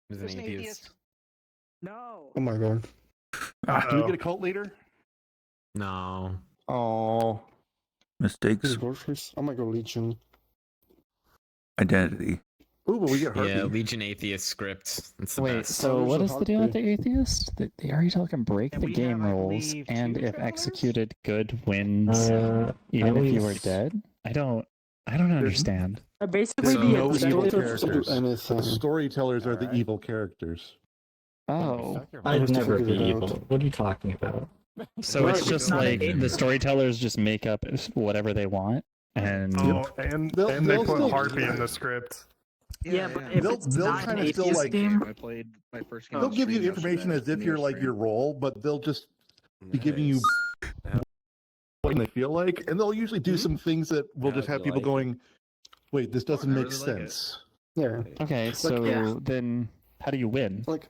He's an atheist. No. Oh my god. Do we get a cult leader? No. Oh. Mistakes. Oh my god, Legion. Identity. Ooh, but we get Harpy. Yeah, Legion atheist script. It's the Wait, best. so what is the deal with the atheist? They already talking break And the we game have, I rules, believe, and 2 if travelers? executed, good wins, even if you were dead. I don't understand. Basically, So- the No objective- evil Do characters. anything. The storytellers are the Alright. evil characters. Oh, I'd never figured be it evil. out. What are you talking about? so Right, it's it's just not like an the storytellers just make up whatever they want, and Oh, and They'll- they they'll put still- Harpy in the script. Yeah, but if They'll- it's they'll not kinda an still, atheist like- game, I played my first game. They'll on give you stream information yesterday, as if you're like your role, but they'll just be giving you what they feel like, and they'll usually do some things that will just have people going, "Wait, this doesn't make sense." Yeah. okay, so yeah. then how do you win? Like,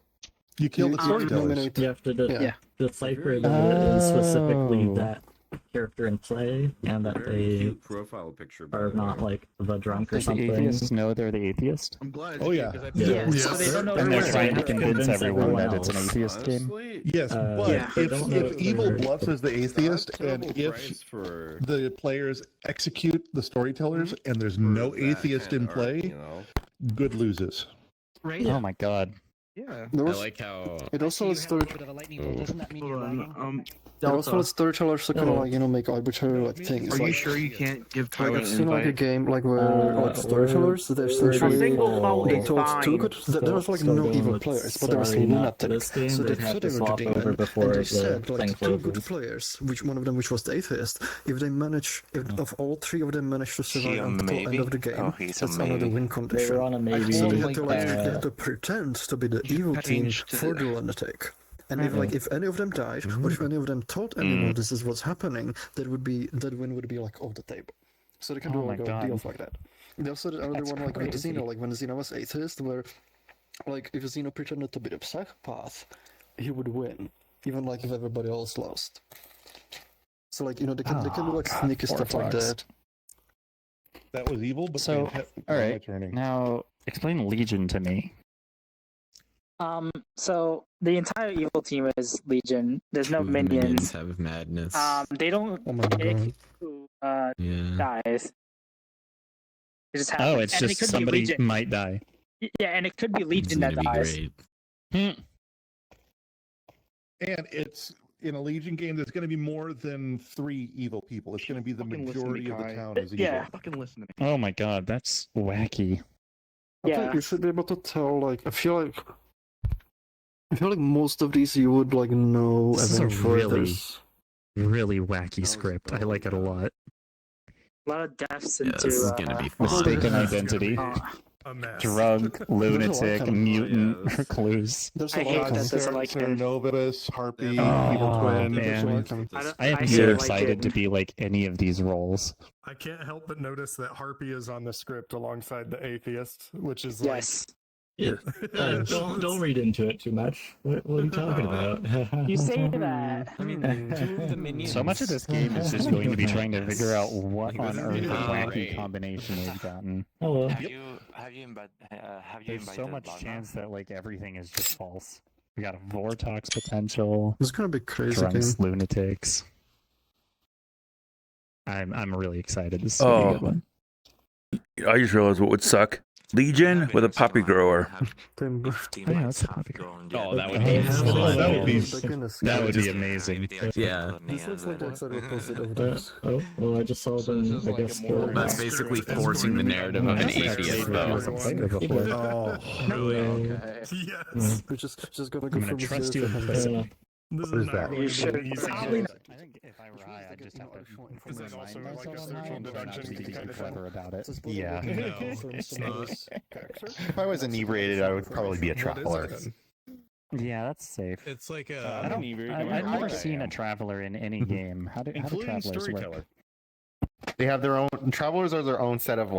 You kill the you storytellers. eliminate- You have to Yeah. decipher that it is specifically Oh. that character in play, and that they profile picture. are not like the drunk or Does the something. atheists know they're the atheist? I'm glad. Oh, yeah. yeah, Yeah. so they don't know And who they're it trying to is. convince everyone that everyone it's an else. atheist game? Yes, but Yeah. They if, don't know if if evil they're- bluffs as the atheist, and if for the players execute the storytellers, and there's no atheist in play, good loses. Right? Oh my god. Yeah. There I was, like how it also has story. bit of a lightning bolt. Doesn't that mean you're lagging? It also has storytellers to kind of like make arbitrary like things. Are you Like, sure you can't give like Tyler I've an seen like a invite? game like where like storytellers they're essentially A single vote they is told fine. two good. There was like no evil players, but there was lunatics. Game, So they they'd have put to everything swap over in, before and they the said like thing two good closes. players, which one of them which was the atheist, if they manage, if of all 3 of them managed to survive until the end of the game, that's another win They condition. were on a maybe. So they had to they had uh, to pretend to be the evil team changed for the lunatic. And if any of them died, or if any of them told anyone this is what's happening, that win would be like off the table. So they can do Oh my like God. deals like that. They also did another That's one like with crazy. Xeno, like when Xeno was atheist, where like if Xeno pretended to be the psychopath, he would win, even like if everybody else lost. So like they can do like God, sneaky poor stuff like Fox. that. That was evil, but So, all right. turning. Now explain Legion to me. So the entire evil team is Legion. There's no minions minions. have madness. They don't Oh my pick god. who yeah. dies. It just happens. Oh, it's And it just could be somebody Legion. might die. Yeah, and it could be It's Legion that gonna be dies. great. And it's in a Legion game. There's going to be more than 3 evil people. It's going to be the Fucking listen to majority me, of the Kai. town is evil. Yeah. Fucking listen to me. Oh my god, that's wacky. I think Yeah. you should be able to tell. Like, I feel like most of these you would like know This is a eventually. really- There's- Really wacky script. I like it a lot. A lot of deaths Yeah, into this is gonna be fun. Mistaken This is identity. gonna be a mess. Drug, lunatic, kind of- mutant, yeah, this- recluse. There's I a hate lot that of there's a like Novitus, Harpy, Oh, Evil Twin. man. I am I so hate excited to Lycan. be like any of these roles. I can't help but notice that Harpy is on the script alongside the atheist, which is like Yes. don't read into it too much. What are you talking about? You say that. I mean, 2 of the minions. So much of this game is just going to be trying to figure out what on This is earth the gonna be wacky great. combination they've gotten. Hello. Have you invited? There's so much chance that like everything is just false. We got a Vortox potential, It's gonna be crazy game. drunks, lunatics. I'm really excited. This is gonna be a good one. I just realized what would suck. Legion with a puppy grower. Tim, Yeah, that's a puppy Oh, that would Oh, be. that would be- goodness. That would be amazing. Yeah. This looks like the exact opposite of this. Oh, well, I just saw them. this is I like a guess. more That's basically forcing the narrative of an atheist, though. As a player before. Oh, Yes. We're just gonna I'm go gonna from trust zero you to implicitly. This What is is that? not going You to be should an easy probably- game. I think if I were I just have to Is that also remind like a myself social somehow, but deduction not be too kind of clever thing? about it. Yeah. No, it's not. If I was inebriated, I would probably be a What is traveler. it then? Yeah, that's safe. It's like I don't, I've never seen a traveler in any game. How do Including travelers storyteller. work? They have their own travelers are their own set of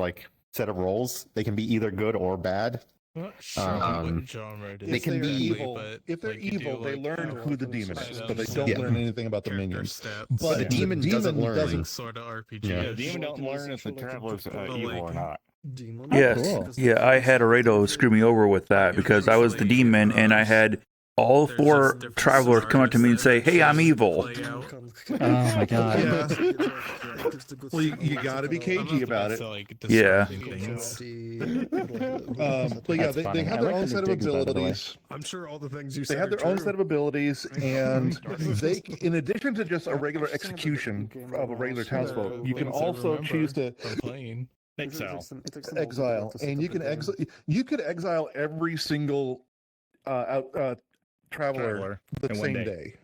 roles. They can be either good or bad. not sure Um, what genre it is. they can If they're be- evil. but, If they're like, you do, evil, they like, learn who the demon is, but they items don't Yeah. learn anything about the character minions. stats. But the demon doesn't learn. doesn't. Sort of RPG. Yeah. The demon don't learn if the traveler's evil or not. Demon. Yes. cool. Yeah, I had Aredo screw me over with that because I was the demon and I had all 4 travelers come up to me and say, "Hey, I'm evil." Oh my god. Yeah. Well, you got to be cagey about it. Yeah. But yeah, That's they funny. have I their like own the set of digs, by the way. abilities. I'm sure all the things you They said have are their own true. set of abilities, and they, in addition to just a regular execution of a regular townsfolk, you can also choose to exile, and you could exile every single traveler the in one same day. day.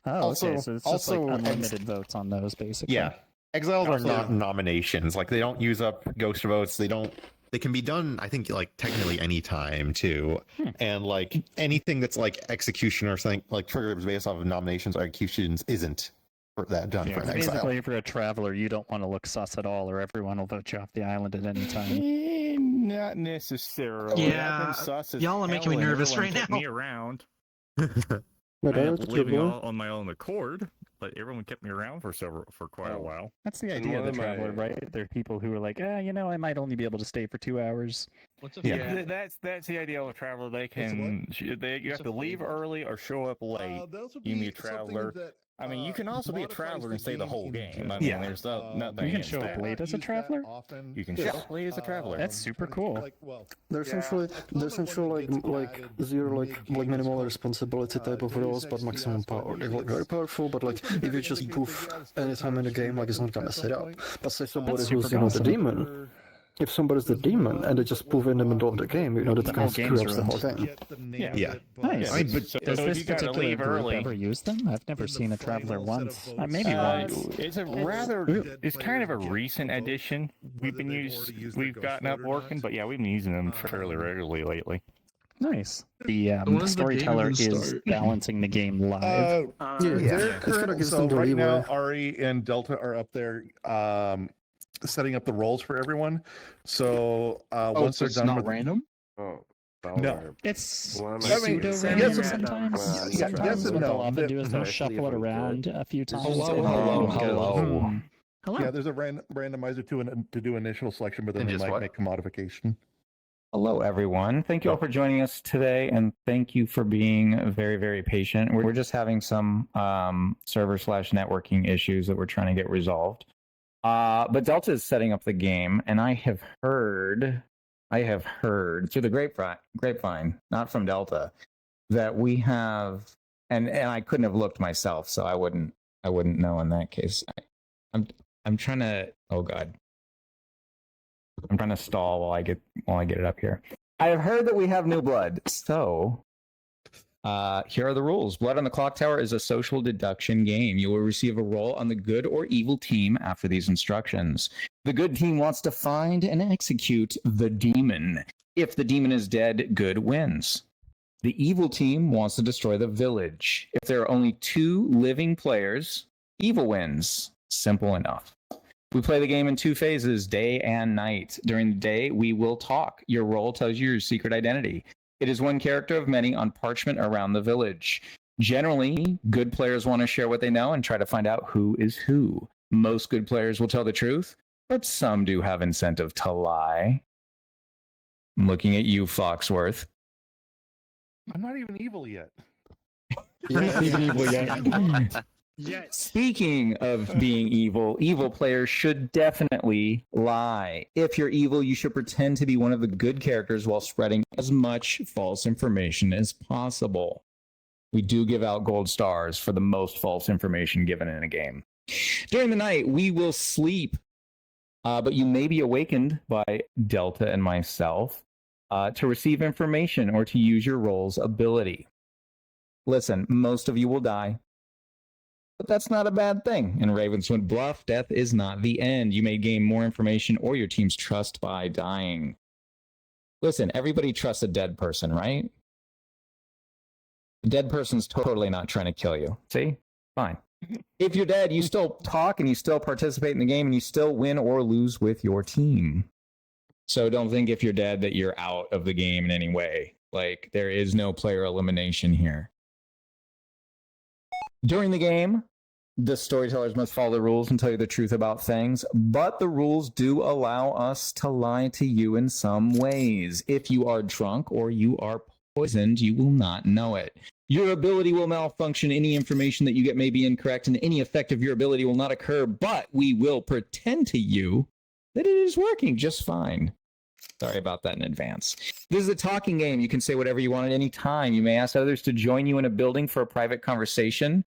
Oh, Also- okay. So it's just like also- unlimited votes on those, basically. Yeah, exiles are Also- not nominations. Like they don't use up ghost votes. They don't. They can be done. I think like technically any time too. And like anything that's like execution or something like triggers based off of nominations or executions isn't for that done Yeah, for an 'cause exile. basically, if you're a traveler, you don't want to look sus at all, or everyone will vote you off the island at any time. Not necessarily. Yeah, y'all are making me nervous right now. Me around. But I I am was living Trevor. all on my own accord, but everyone kept me around for quite a while. That's the And idea one of the of my- traveler, right? There are people who are like, I might only be able to stay for 2 hours. Yeah, that's the idea of a traveler. They can you have to leave early or show up late. Those would You can be be a traveler. something that, I mean, you can also be a modifies traveler and the stay the game whole in game. I general. mean, there's nothing. You can against show up that. late as a use that traveler? often. You can show up late as a traveler. That's super cool. They're essentially like zero like minimal responsibility type of roles, but maximum power. They're like very powerful, but like if you just poof anytime in the game, like it's not gonna set up. But say somebody That's who's super the awesome. demon. If somebody's the demon and they just poof in the middle of the game, that The kind whole of screw game's up the whole ruined. game. Yeah. Nice. I mean, but So Does if this you gotta particular leave group early. ever use them? I've never seen a traveler once. Maybe once. It's a rather, it's kind of a recent addition. We've gotten up working, but yeah, we've been using them fairly regularly lately. Nice. The When does the game storyteller even is start? balancing the game live. Yeah. They're It's gotta current, give so them the right now, leeway. Ari and Delta are up there setting up the roles for everyone. So once they're it's done not with random. Oh, No. It's Well, I'm pseudo yes, random and- sometimes. yes Sometimes and what no. they'll often The- do is they'll Especially shuffle it if I'm around a few times. Hello, and hello, then go, hello. Hello. Yeah, there's a randomizer to do initial selection, but then And they just might what? make a modification. Hello, everyone. Thank you all for joining us today, and thank you for being very, very patient. We're just having some server/networking issues that we're trying to get resolved. But Delta is setting up the game, and I have heard through the grapevine, not from Delta, that we have, and I couldn't have looked myself, so I wouldn't know in that case. I'm trying to. Oh God. I'm trying to stall while I get it up here. I have heard that we have new blood. So, here are the rules. Blood on the Clocktower is a social deduction game. You will receive a roll on the good or evil team after these instructions. The good team wants to find and execute the demon. If the demon is dead, good wins. The evil team wants to destroy the village. If there are only 2 living players, evil wins. Simple enough. We play the game in 2 phases, day and night. During the day, we will talk. Your role tells you your secret identity. It is one character of many on parchment around the village. Generally, good players want to share what they know and try to find out who is who. Most good players will tell the truth, but some do have incentive to lie. I'm looking at you, Foxworth. I'm not even evil yet. Speaking of being evil, evil players should definitely lie. If you're evil, you should pretend to be one of the good characters while spreading as much false information as possible. We do give out gold stars for the most false information given in a game. During the night, we will sleep, but you may be awakened by Delta and myself to receive information or to use your role's ability. Listen, most of you will die. But that's not a bad thing. In Ravenswood Bluff, death is not the end. You may gain more information or your team's trust by dying. Listen, everybody trusts a dead person, right? A dead person's totally not trying to kill you. See? Fine. If you're dead, you still talk and you still participate in the game and you still win or lose with your team. So don't think if you're dead that you're out of the game in any way. Like, there is no player elimination here. During the game, the storytellers must follow the rules and tell you the truth about things, but the rules do allow us to lie to you in some ways. If you are drunk or you are poisoned, you will not know it. Your ability will malfunction. Any information that you get may be incorrect, and any effect of your ability will not occur, but we will pretend to you that it is working just fine. Sorry about that in advance. This is a talking game. You can say whatever you want at any time. You may ask others to join you in a building for a private conversation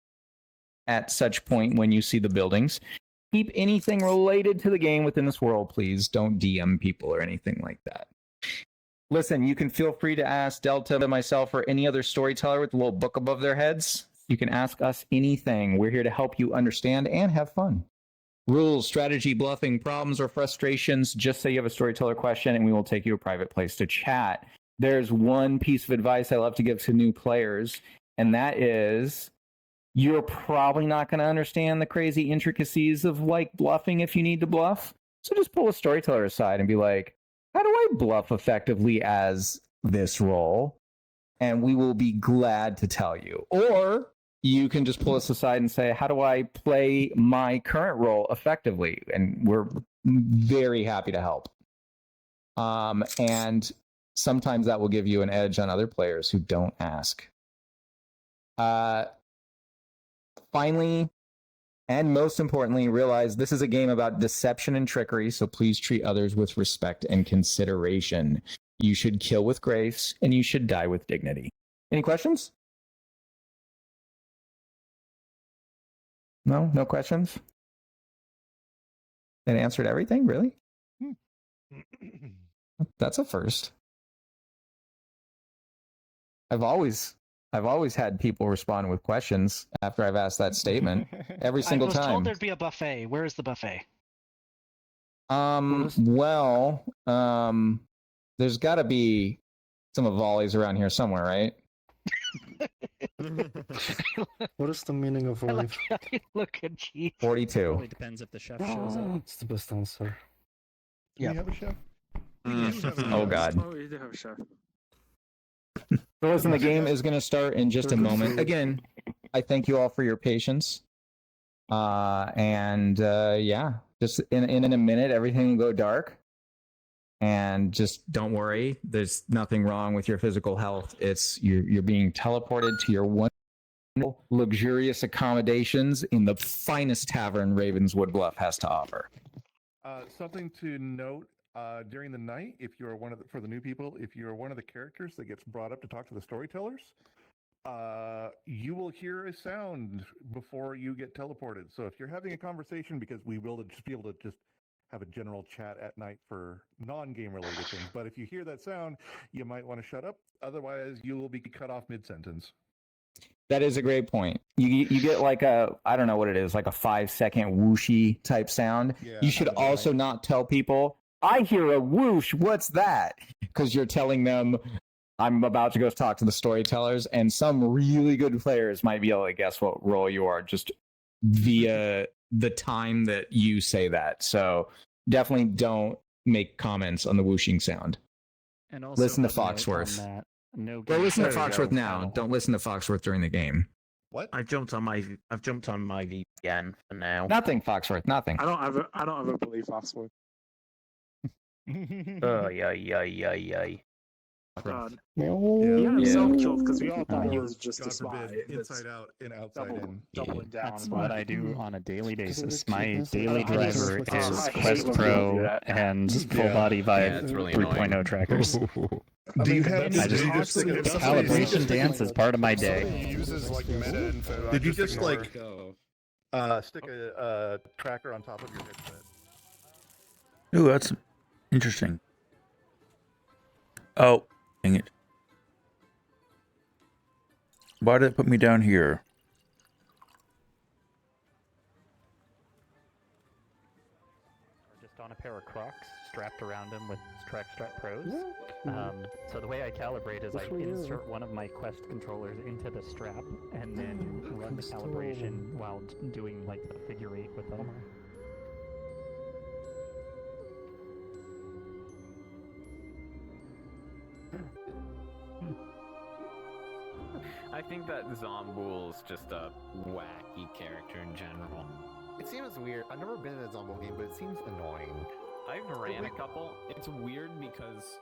at such point when you see the buildings. Keep anything related to the game within this world, please. Don't DM people or anything like that. Listen, you can feel free to ask Delta, myself, or any other storyteller with a little book above their heads. You can ask us anything. We're here to help you understand and have fun. Rules, strategy, bluffing, problems, or frustrations. Just say you have a storyteller question and we will take you to a private place to chat. There's one piece of advice I love to give to new players, and that is you're probably not going to understand the crazy intricacies of like bluffing if you need to bluff. So just pull a storyteller aside and be like, how do I bluff effectively as this role? And we will be glad to tell you. Or you can just pull us aside and say, how do I play my current role effectively? And we're very happy to help. And sometimes that will give you an edge on other players who don't ask. Finally, and most importantly, realize this is a game about deception and trickery, so please treat others with respect and consideration. You should kill with grace, and you should die with dignity. Any questions? No? No questions? It answered everything? Really? That's a first. I've always had people respond with questions after I've asked that statement every single time. I was told there'd be a buffet. Where is the buffet? There's got to be some volleys around here somewhere, right? What is the meaning of life? Look at you. 42. Really depends if the chef shows up. It's the best answer. Do you have a chef? Oh, God. Oh, you do have a chef. So listen, the game is going to start in just a moment. Again, I thank you all for your patience. Yeah, just in a minute, everything will go dark. And just don't worry. There's nothing wrong with your physical health. It's you're being teleported to your wonderful, luxurious accommodations in the finest tavern Ravenswood Bluff has to offer. Something to note. During the night, if you're for the new people, if you're one of the characters that gets brought up to talk to the storytellers, you will hear a sound before you get teleported. So if you're having a conversation, because we will just be able to just have a general chat at night for non-game related things. But if you hear that sound, you might want to shut up. Otherwise, you will be cut off mid-sentence. That is a great point. You get like I don't know what it is, like a 5-second whooshy type sound. Yeah, you should also not tell people, I hear a whoosh, what's that? Because you're telling them, I'm about to go talk to the storytellers, and some really good players might be able to guess what role you are just via the time that you say that. So definitely don't make comments on the whooshing sound. And also listen to Foxworth. Well, listen to Foxworth now. Don't listen to Foxworth during the game. What? I've jumped on my VPN for now. Nothing, Foxworth. Nothing. I don't ever believe Foxworth. Ay. God. Yeah. Self-killed because we all thought he was just a spy. Inside out and outside in. Doubling down. That's what I do on a daily basis. My it's daily like- driver I is hate Quest when Pro people do that. and full body vibe it's really 3.0 trackers. Do you have? I just calibration dance is part of my day. Uses like meta info. Did you just ignore. like stick a tracker on top of your headset? Ooh, that's interesting. Oh, dang it. Why did it put me down here? Just on a pair of Crocs strapped around him with Strap Pros. So the way I calibrate is I insert one of my Quest controllers into the strap and then run the calibration while doing like the figure 8 with them. I think that Zomboul's just a wacky character in general. It seems weird. I've never been in a Zombo game, but it seems annoying. I've ran a couple. It's weird because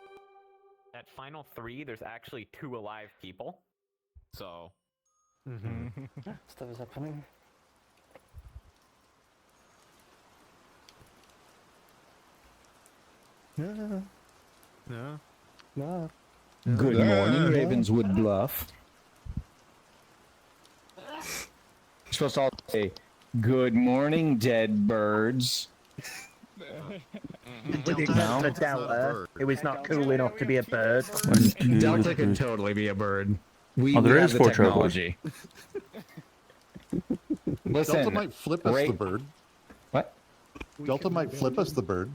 at Final 3, there's actually 2 alive people. So. Stuff is happening. Yeah. No. No. Good morning, Ravenswood Bluff. You're supposed to all say, "Good morning, dead birds." With the exception of Delta, it was not cool enough to be a bird. Delta can totally be a bird. We, Oh, there we is have the 4 travelers. technology. Listen, Delta might flip us the bird. What? Delta might flip us the bird.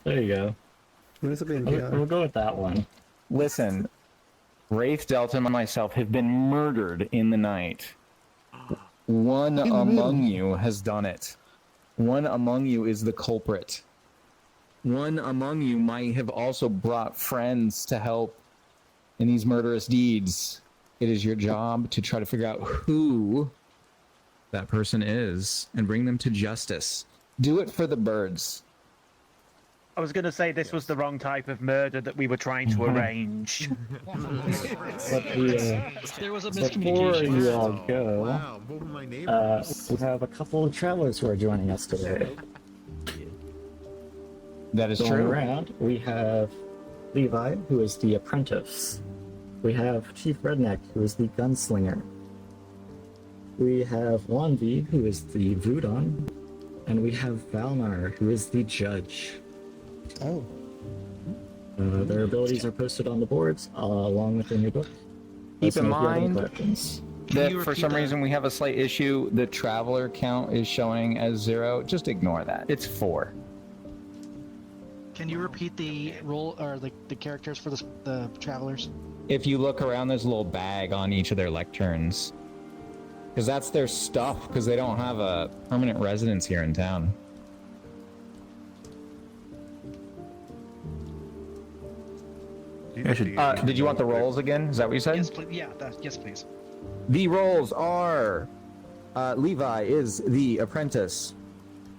There you go. We'll go with that one. Listen, Wraith, Delta, and myself have been murdered in the night. One among you has done it. One among you is the culprit. One among you might have also brought friends to help in these murderous deeds. It is your job to try to figure out who that person is and bring them to justice. Do it for the birds. I was going to say this was the wrong type of murder that we were trying to arrange. But There was a before you all miscommunication. go, Wow, both of my neighbors. we have a couple of travelers who are joining us today. That is Going true. around, we have Levi, who is the apprentice. We have Chief Redneck, who is the gunslinger. We have Wanvi, who is the Voodon. And we have Valnar, who is the judge. Oh. Their abilities are posted on the boards, along with their new book. Keep in Let us know if you have any mind questions. that for some reason we have a slight issue. The traveler count is showing as 0. Just ignore that. It's 4. Can you repeat the role or the characters for the travelers? If you look around, there's a little bag on each of their lecterns. Because that's their stuff, because they don't have a permanent residence here in town. Did you want the rolls again? Is that what you said? Yes, please. Yeah, yes, please. The rolls are... Levi is the apprentice.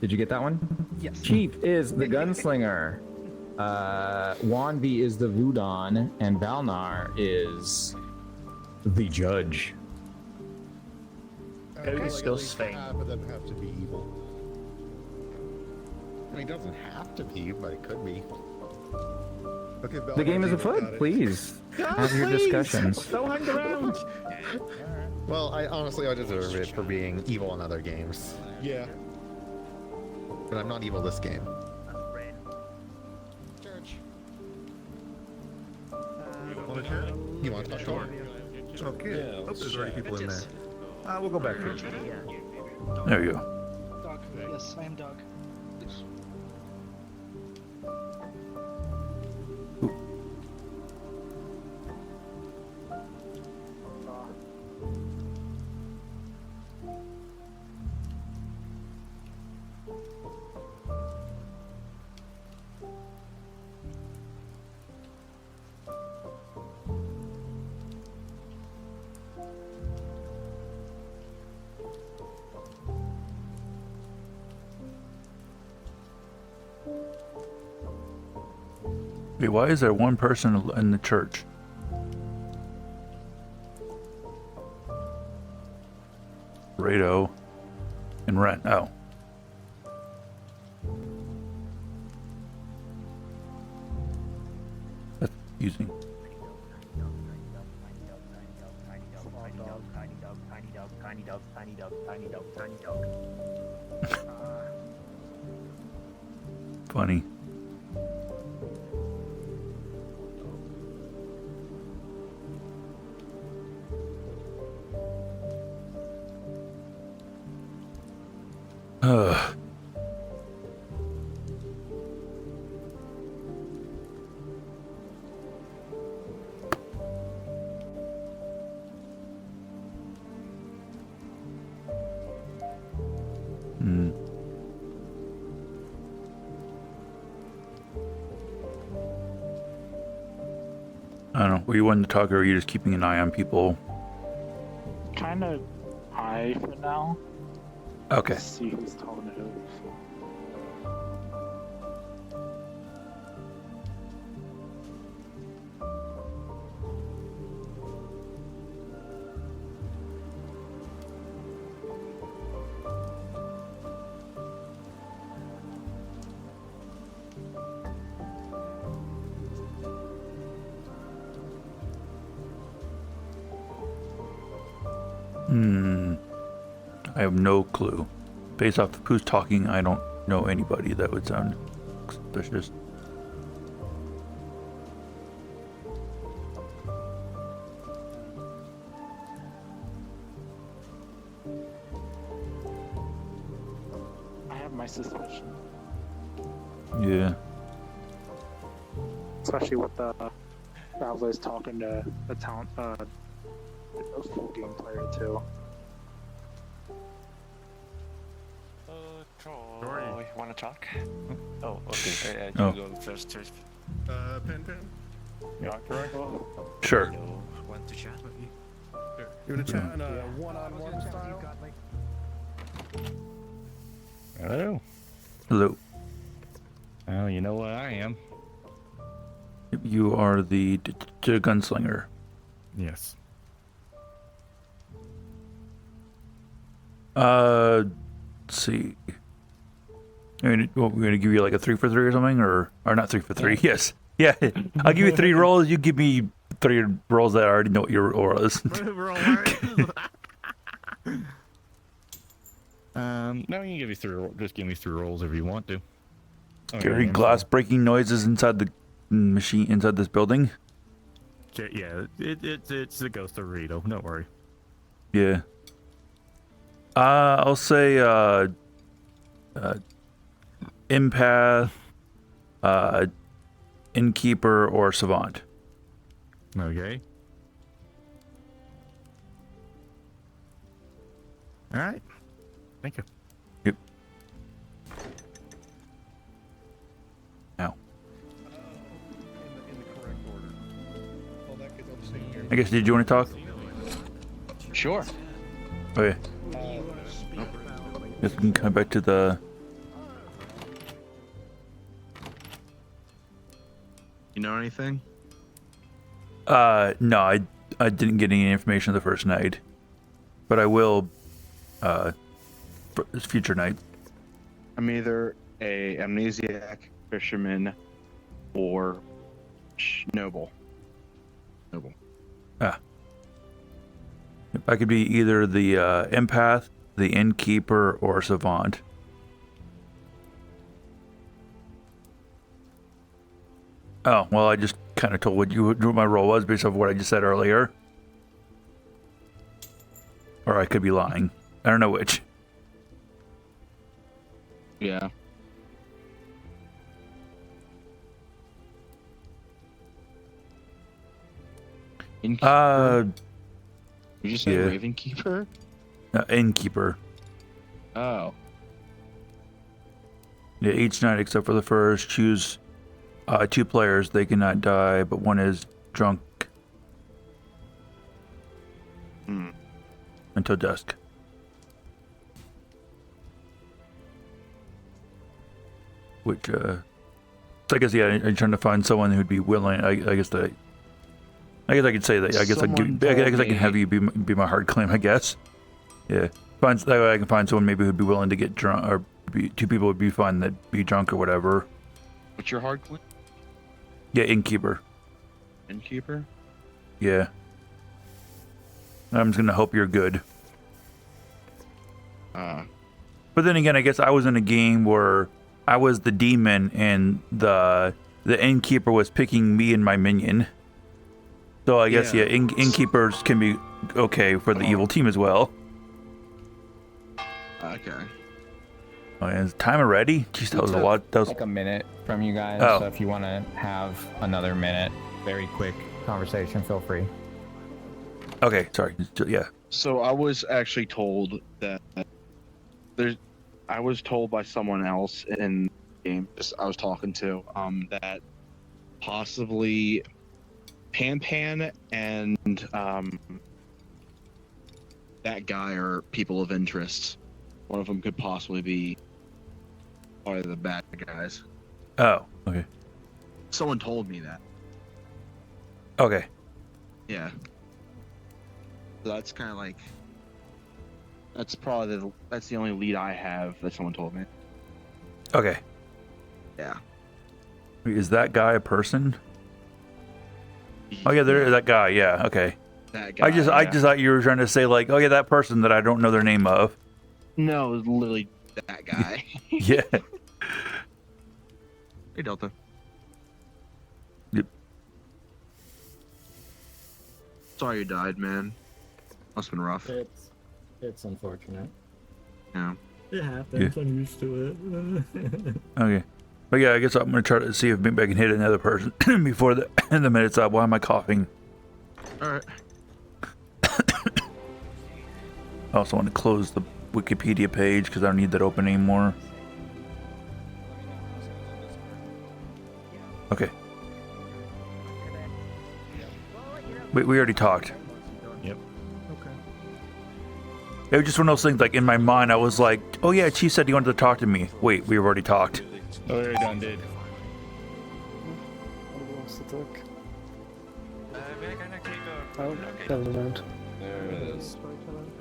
Did you get that one? Yes. Chief is the gunslinger. Wanvi is the Voodon, and Valnar is the judge. Go disgusting. Half of them have to be evil. I mean, it doesn't have to be, but it could be. Okay, The game is afoot. Please have your discussions. Don't hang around. Well, I deserve it for being evil in other games. Yeah. But I'm not evil this game. Church. Want to chat? You want to talk? Sure. Okay. Oh, there's already people in there. We'll go back to it. There you go. Dog. Yes, I am dog. Wait, why is there one person in the church? Rado and Rent. Oh. That's confusing. Funny. Ugh. I don't know. Were you wanting to talk, or are you just keeping an eye on people? Kind of high for now. Okay. Let's see who's talking to who. I have no clue. Based off who's talking, I don't know anybody that would sound suspicious. I have my suspicion. Yeah. Especially with the Travelers talking to the talent, the full game player too. Troy, you want to talk? Oh, okay. You Oh. go first. Pen. Yeah, correct. Sure. You want to chat? You want to chat in a one-on-one style? Hello. Hello. Oh, you know what I am. You are the gunslinger. Yes. Let's see. I mean, what, we're gonna give you like a 3 for 3 or something, or not 3 for 3? Yes. Yeah. I'll give you 3 rolls. You give me 3 rolls that I already know what your roll is. No, you can give me 3. Just give me 3 rolls if you want to. Oh, Gary, yeah, glass breaking noises inside the machine inside this building. Yeah, it's the ghost of Rito. Don't worry. Yeah. I'll say empath, innkeeper, or savant. Okay. All right. Thank you. Yep. Now. In the correct order. Well, that gets on the same here. I guess, did you want to talk? Sure. Okay. Guess we can come back to the... You know anything? No, I didn't get any information the first night. But I will, for future night. I'm either a amnesiac, fisherman, or noble. Noble. Ah. I could be either the empath, the innkeeper, or savant. Oh, well, I just kind of told what my role was based off what I just said earlier. Or I could be lying. I don't know which. Yeah. Innkeeper? Did you say yeah. Raven Keeper? Innkeeper. Oh. Yeah, each night except for the first, choose 2 players. They cannot die, but one is drunk until dusk. Which, so I guess, yeah, I'm trying to find someone who'd be willing. I guess I could say that. I guess I can have you be my hard claim. I guess. Yeah. That way I can find someone maybe who'd be willing to get drunk, or 2 people would be fine that be drunk or whatever. What's your hard claim? Yeah, innkeeper. Innkeeper? Yeah. I'm just gonna hope you're good. But then again, I guess I was in a game where I was the demon and the innkeeper was picking me and my minion. So I guess, yeah, innkeepers can be okay for the evil team as well. Okay. Oh, yeah, is time already? Jeez, that was a lot. That was like a minute from you guys. Oh. So if you want to have another minute, very quick conversation, feel free. Okay, sorry. Yeah. So I was actually told that I was told by someone else in the game I was talking to, that possibly Pan and that guy are people of interest. One of them could possibly be one of the bad guys. Oh, okay. Someone told me that. Okay. Yeah. So that's kind of like. That's probably that's the only lead I have that someone told me. Okay. Yeah. Is that guy a person? Oh yeah, there is that guy. Yeah. Okay. That guy. I just thought you were trying to say like, oh yeah, that person that I don't know their name of. No, it was literally that guy. Yeah. Hey, Delta. Yep. Sorry you died, man. Must've been rough. It's unfortunate. Yeah. It happens. Yeah. I'm used to it. Okay. But yeah, I guess I'm gonna try to see if maybe I can hit another person before the minute's up. Why am I coughing? All right. I also want to close the Wikipedia page because I don't need that open anymore. Okay. We already talked. Yep. It was just one of those things, like, in my mind, I was like, oh yeah, Chief said he wanted to talk to me. Wait, we've already talked. Oh, we already done did. Nobody wants to talk. Oh, never mind. There it is.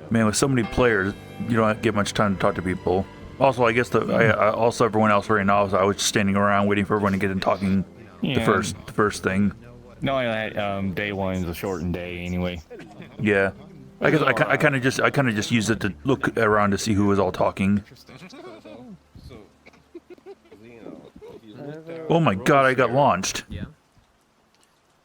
Man, with so many players, you don't get much time to talk to people. Also, I guess also everyone else right now, I was just standing around waiting for everyone to get in talking. Yeah. The first thing. No, day one's a shortened day anyway. Yeah. I guess I kind of just used it to look around to see who was all talking. Oh my god, I got launched. Yeah.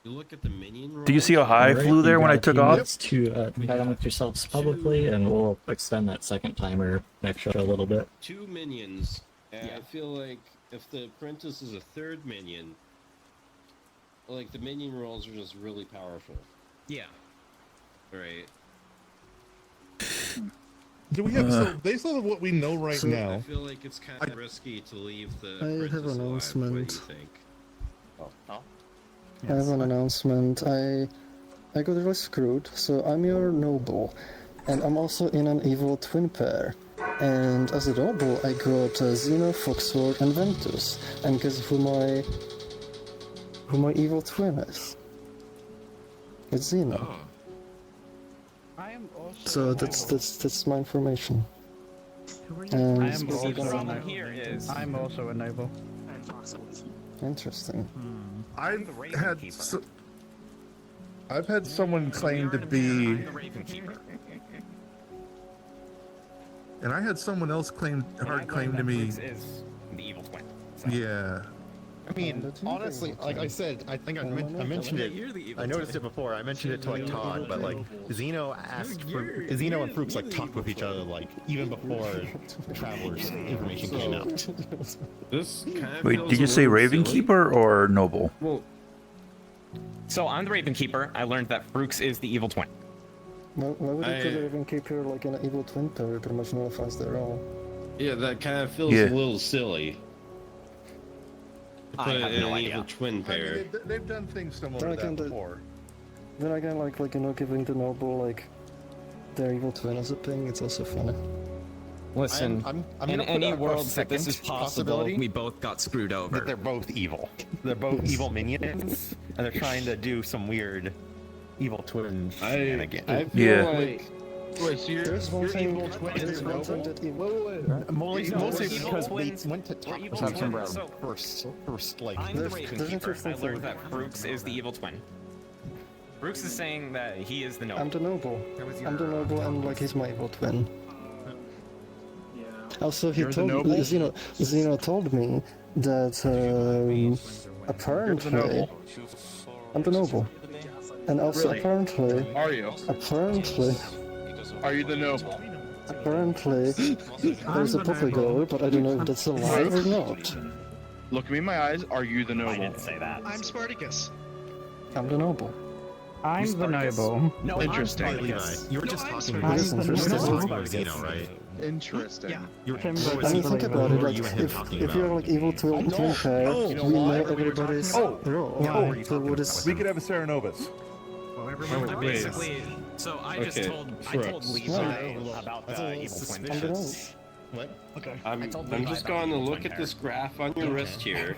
You look at the minion. Do you see how high I flew there when I took off? To try them with yourselves publicly, and we'll extend that second timer extra a little bit. 2 minions. And I feel like if the apprentice is a third minion, like the minion rolls are just really powerful. Yeah. Right. Do we have so based on what we know right now? I feel like it's kind of risky to leave the I apprentice have an alive. announcement. What do you think? I have an announcement. I got really screwed, so I'm your noble, and I'm also in an evil twin pair. And as a noble, I got Xeno, Foxword, and Ventus. And guess who my evil twin is? It's Xeno. So that's my information. And I'm also a noble. Interesting. I've had someone claim to be, and I had someone else claim to me. Is the evil twin. Yeah. I mean, honestly, like I said, I think I mentioned it. I noticed it before. I mentioned it to like Todd, but like Xeno and Frooks like talked with each other like even before Traveler's information came out. This kind of Wait, did you say Raven Keeper or Noble? Well, so I'm the Raven Keeper. I learned that Frooks is the evil twin. Why would you put even keep her like an evil twin pair? Pretty much nullifies their role. Yeah, that kind of feels a little silly. I have no idea. Evil twin pair. I mean, they've done things similar to that before. Then again, like giving the noble like their evil twin as a ping, it's also funny. Listen, I'm in gonna put any a world that this is second possible, possibility we both got screwed over. that they're both evil. They're both evil minions, and they're trying to do some weird evil twin shenanigans. I feel like. Wait, so There's one thing that Mostly because we went to talk evil about twins. him first, like. I'm the There's Raven Keeper. I interesting learned thing. that Frooks is the evil twin. Frooks is saying that he is the noble. I'm the noble. I'm the noble, and like he's my evil twin. Also, Xeno told me that apparently I'm the noble, and also apparently Are you? Are you the noble? Apparently there's a puppy girl, but I don't know if that's a lie or not. Look me in my eyes. Are you the noble? I didn't say that. I'm Spartacus. I'm the noble. I'm the noble. No, Interesting. I'm Levi, Spartacus. you were just talking I'm the about Zeno, right? Interesting. I mean, think about it. Like, if you're like able to compare, we know everybody's role. So what is? We could have a Serenovus. Basically, so I just told Levi about the evil twin touches. What? Okay. I'm just going to look at this graph on your wrist here,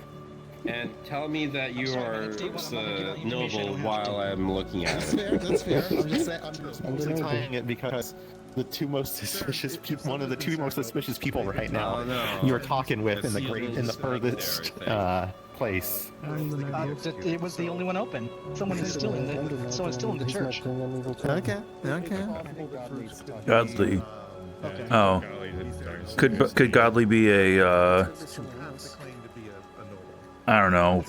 and tell me that you are the noble while I'm looking at it. That's fair. I'm just saying. I'm just tying it because the two most suspicious people, one of the two most suspicious people right now, you're talking with in the furthest place. It was the only one open. Someone's still in the church. Okay. Godly. Oh. Could Godly be a I don't know.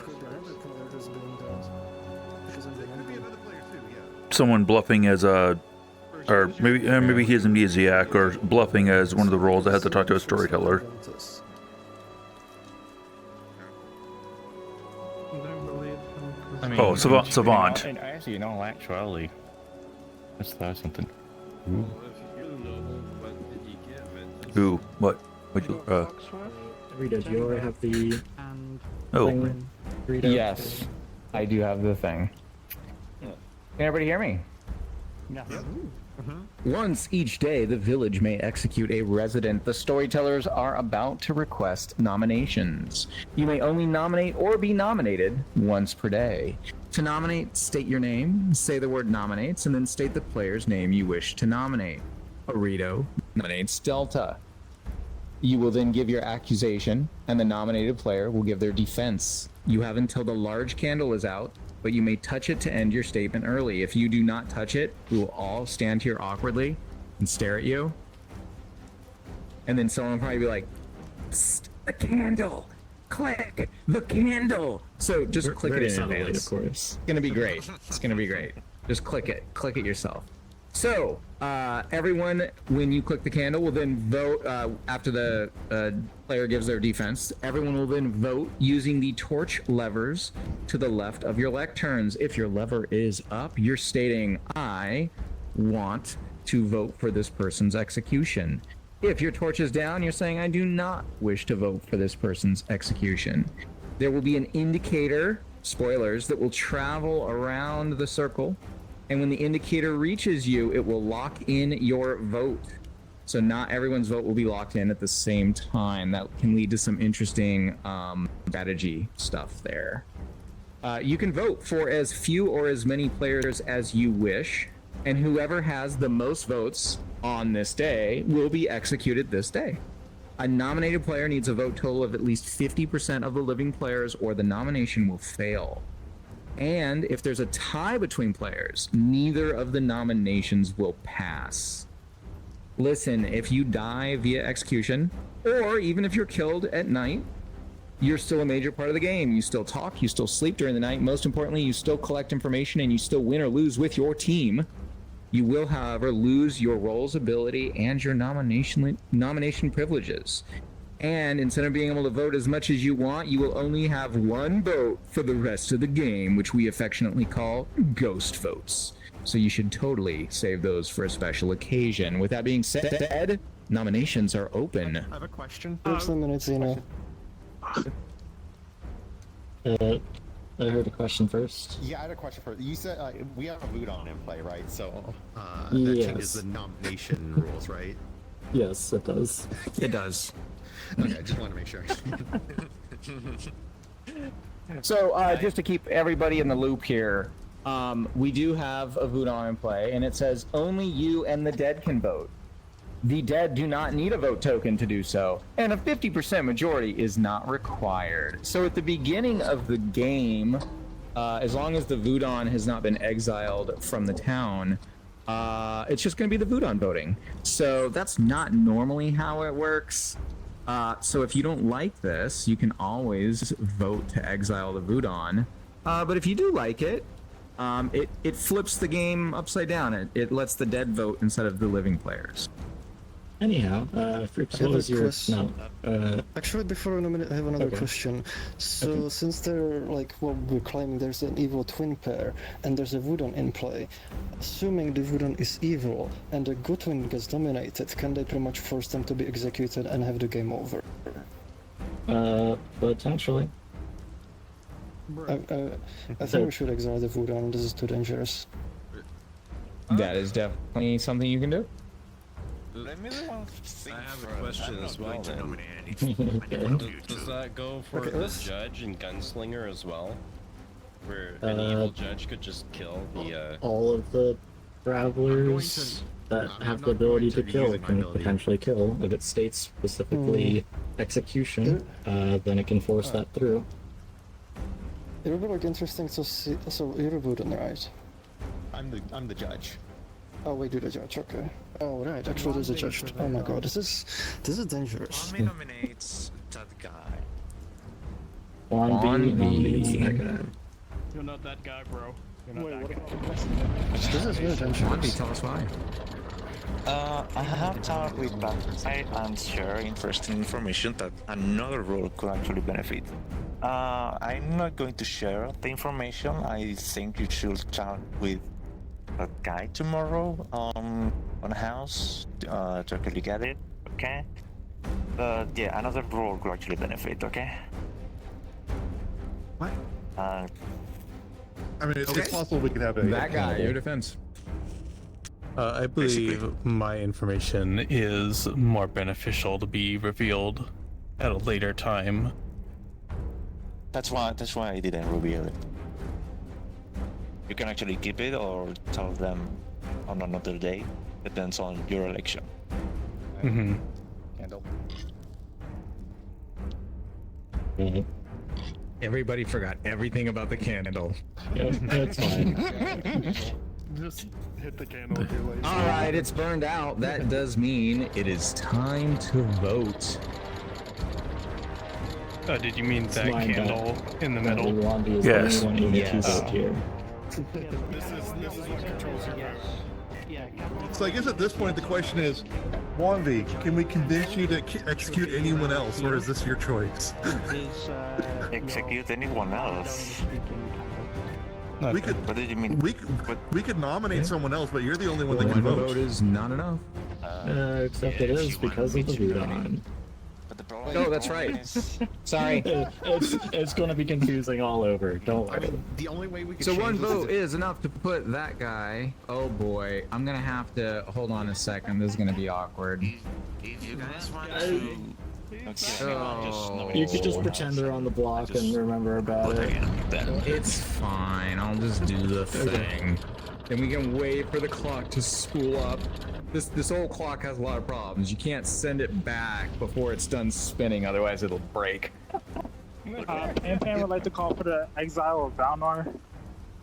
Someone bluffing as a, or maybe he is amnesiac, or bluffing as one of the roles that has to talk to a storyteller. I mean, Oh, savant. Actually, in all actuality, let's thought something. Ooh, what? Would you? Rita, do you already have the Oh. thing? Rita? Yes, I do have the thing. Can everybody hear me? Once each day, the village may execute a resident. The storytellers are about to request nominations. You may only nominate or be nominated once per day. To nominate, state your name, say the word nominates, and then state the player's name you wish to nominate. Arito nominates Delta. You will then give your accusation, and the nominated player will give their defense. You have until the large candle is out, but you may touch it to end your statement early. If you do not touch it, we will all stand here awkwardly and stare at you. And then someone will probably be like, "Psst, the candle! Click the candle!" So just click it in advance. Of course. It's gonna be great. It's gonna be great. Just click it. Click it yourself. So, everyone, when you click the candle, will then vote after the player gives their defense. Everyone will then vote using the torch levers to the left of your lecterns. If your lever is up, you're stating, "I want to vote for this person's execution." If your torch is down, you're saying, "I do not wish to vote for this person's execution." There will be an indicator, spoilers, that will travel around the circle. And when the indicator reaches you, it will lock in your vote. So not everyone's vote will be locked in at the same time. That can lead to some interesting strategy stuff there. You can vote for as few or as many players as you wish, and whoever has the most votes on this day will be executed this day. A nominated player needs a vote total of at least 50% of the living players, or the nomination will fail. And if there's a tie between players, neither of the nominations will pass. Listen, if you die via execution, or even if you're killed at night, you're still a major part of the game. You still talk, you still sleep during the night. Most importantly, you still collect information, and you still win or lose with your team. You will, however, lose your role's ability and your nomination privileges. And instead of being able to vote as much as you want, you will only have one vote for the rest of the game, which we affectionately call ghost votes. So you should totally save those for a special occasion. With that being said, nominations are open. I have a question. First minutes, I heard a question first. Yeah, I had a question first. You said we have a Voodon in play, right? So that Yes. changes the nomination rules, right? Yes, it does. It does. Okay, I just want to make sure. So, just to keep everybody in the loop here, we do have a Voodoo in play, and it says only you and the dead can vote. The dead do not need a vote token to do so, and a 50% majority is not required. So at the beginning of the game, as long as the Voodoo has not been exiled from the town, it's just going to be the Voodoo voting. So that's not normally how it works. So if you don't like this, you can always vote to exile the Voodoo. But if you do like it, it flips the game upside down. It lets the dead vote instead of the living players. Anyhow, Freaks, what was your Actually, before I have another Okay. question. So, since they're like what we're claiming, there's an evil twin pair, and there's a Wudon in play. Assuming the Wudon is evil and the good twin gets dominated, can they pretty much force them to be executed and have the game over? Potentially. I think we should exile the Wudon. This is too dangerous. That is definitely something you can do. Let me I have a question as well. Then. Does that go for Okay, the let's- judge and gunslinger as well? Where an evil judge could just kill the. All of the travelers that have the ability to kill can potentially kill. If it states specifically execution, then it can force that through. It would be like interesting to see. So you're a Wudon, right? I'm the judge. Oh, we do the judge. Okay. Oh, right. Actually, there's a judge. Oh my God, this is dangerous. Mommy nominates that guy. Juan nominates that guy. You're not that guy, bro. You're not that guy. This is very dangerous. Tell us why. I have talked with that side and share interesting information that another role could actually benefit. I'm not going to share the information. I think you should talk with that guy tomorrow on house to actually get it, okay? But yeah, another role could actually benefit, okay? What? Uh, I mean, it's possible we could have a That guy, your defense. I believe my information is more beneficial to be revealed at a later time. that's why I didn't reveal it. You can actually keep it or tell them on another day. Depends on your election. Mm-hmm. Candle. Everybody forgot everything about the candle. Yeah, that's fine. Just hit the candle with your laser. All right, it's burned out. That does mean it is time to vote. Did you mean that Lined up. candle in the middle? Luandi is Yes. the only one able to Yes. vote here. This is what controls your vote. Yeah. So I guess at this point the question is, Wanvi, can we convince you to execute anyone else, or is this your choice? Execute anyone else. We could, What did you mean? we could nominate someone else, but you're the only one that One can vote vote. is not enough. Except it is because of the Wudon. But the problem Oh, that's right. Sorry. It's going to be confusing all over. Don't I worry. mean, the only way we could So change one this vote is is enough to put that guy. Oh boy, I'm gonna have to hold on a second. This is gonna be awkward. If you guys want to. Oh. You could just pretend they're on the block and remember about it. It's fine. I'll just do the thing. Then we can wait for the clock to spool up. This old clock has a lot of problems. You can't send it back before it's done spinning, otherwise it'll break. Pan would like to call for the exile of Valnar.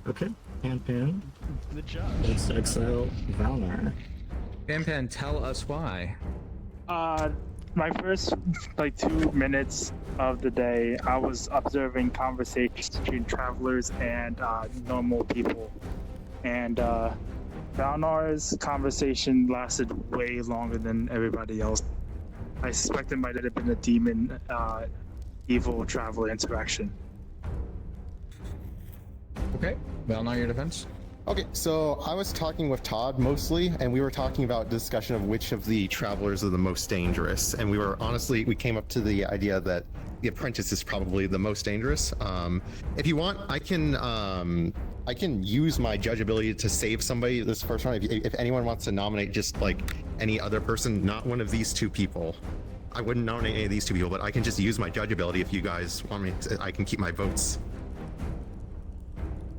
Okay. Pan. The judge. Let's exile Valnar. Pan, tell us why. My first 2 minutes of the day, I was observing conversations between travelers and normal people, and Valnar's conversation lasted way longer than everybody else. I suspect it might have been a demon, evil traveler interaction. Okay. Well, now your defense. Okay, so I was talking with Todd mostly, and we were talking about discussion of which of the travelers are the most dangerous, and we came up to the idea that the apprentice is probably the most dangerous. If you want, I can use my judge ability to save somebody this first round. If anyone wants to nominate just any other person, not one of these two people, I wouldn't nominate any of these two people, but I can just use my judge ability if you guys want me to. I can keep my votes.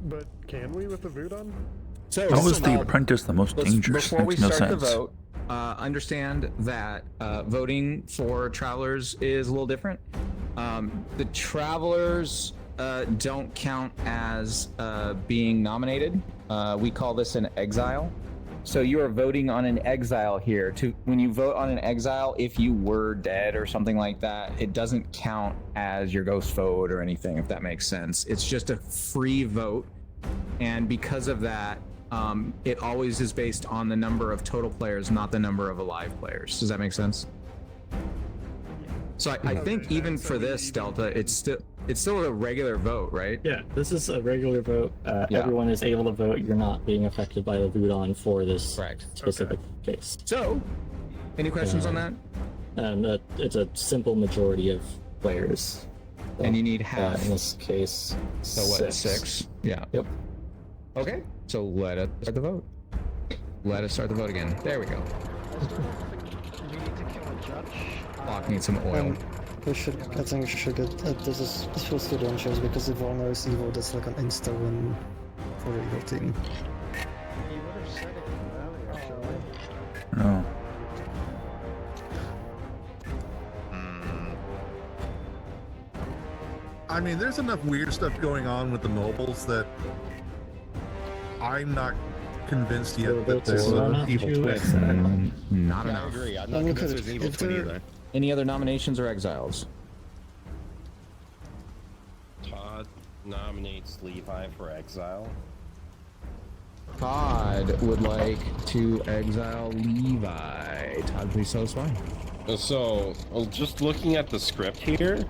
But can we with the Wudon? So, How is the apprentice the most dangerous? Before we Makes no start the sense. vote, understand that voting for travelers is a little different. The travelers don't count as being nominated. We call this an exile. So you are voting on an exile here. When you vote on an exile, if you were dead or something like that, it doesn't count as your ghost vote or anything, if that makes sense. It's just a free vote. And because of that, it always is based on the number of total players, not the number of alive players. Does that make sense? So I think even for this Delta, it's still a regular vote, right? Yeah, this is a regular vote. Everyone is able to vote. You're not being affected by the Voodoo for this specific case. So, any questions on that? It's a simple majority of players. So, and you need half. In this case, so what? 6? Yeah. Yep. Okay, so let us start the vote. Let us start the vote again. There we go. We need to kill a judge. Clock needs some oil. I think we should get. This feels too dangerous because if Volner is evil, that's like an insta win for the evil team. He would have said it earlier, surely. No. I mean, there's enough weird stuff going on with the nobles that I'm not convinced yet that there's an evil twin. Not I enough. agree. I'm not convinced there's an evil twin either. Any other nominations or exiles? Todd nominates Levi for exile. Todd would like to exile Levi. Todd, please tell us why. So, just looking at the script here,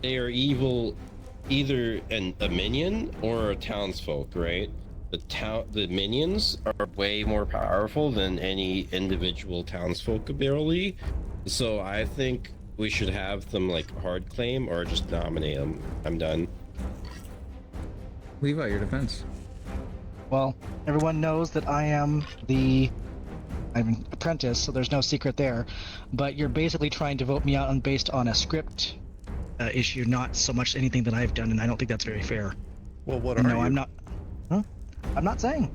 they are evil, either a minion or a townsfolk, right? The minions are way more powerful than any individual townsfolk ability. So I think we should have them like hard claim or just nominate them. I'm done. Levi, your defense. Well, everyone knows that I'm an apprentice, so there's no secret there. But you're basically trying to vote me out based on a script issue, not so much anything that I've done, and I don't think that's very fair. Well, what are you? No, I'm not. Huh? I'm not saying.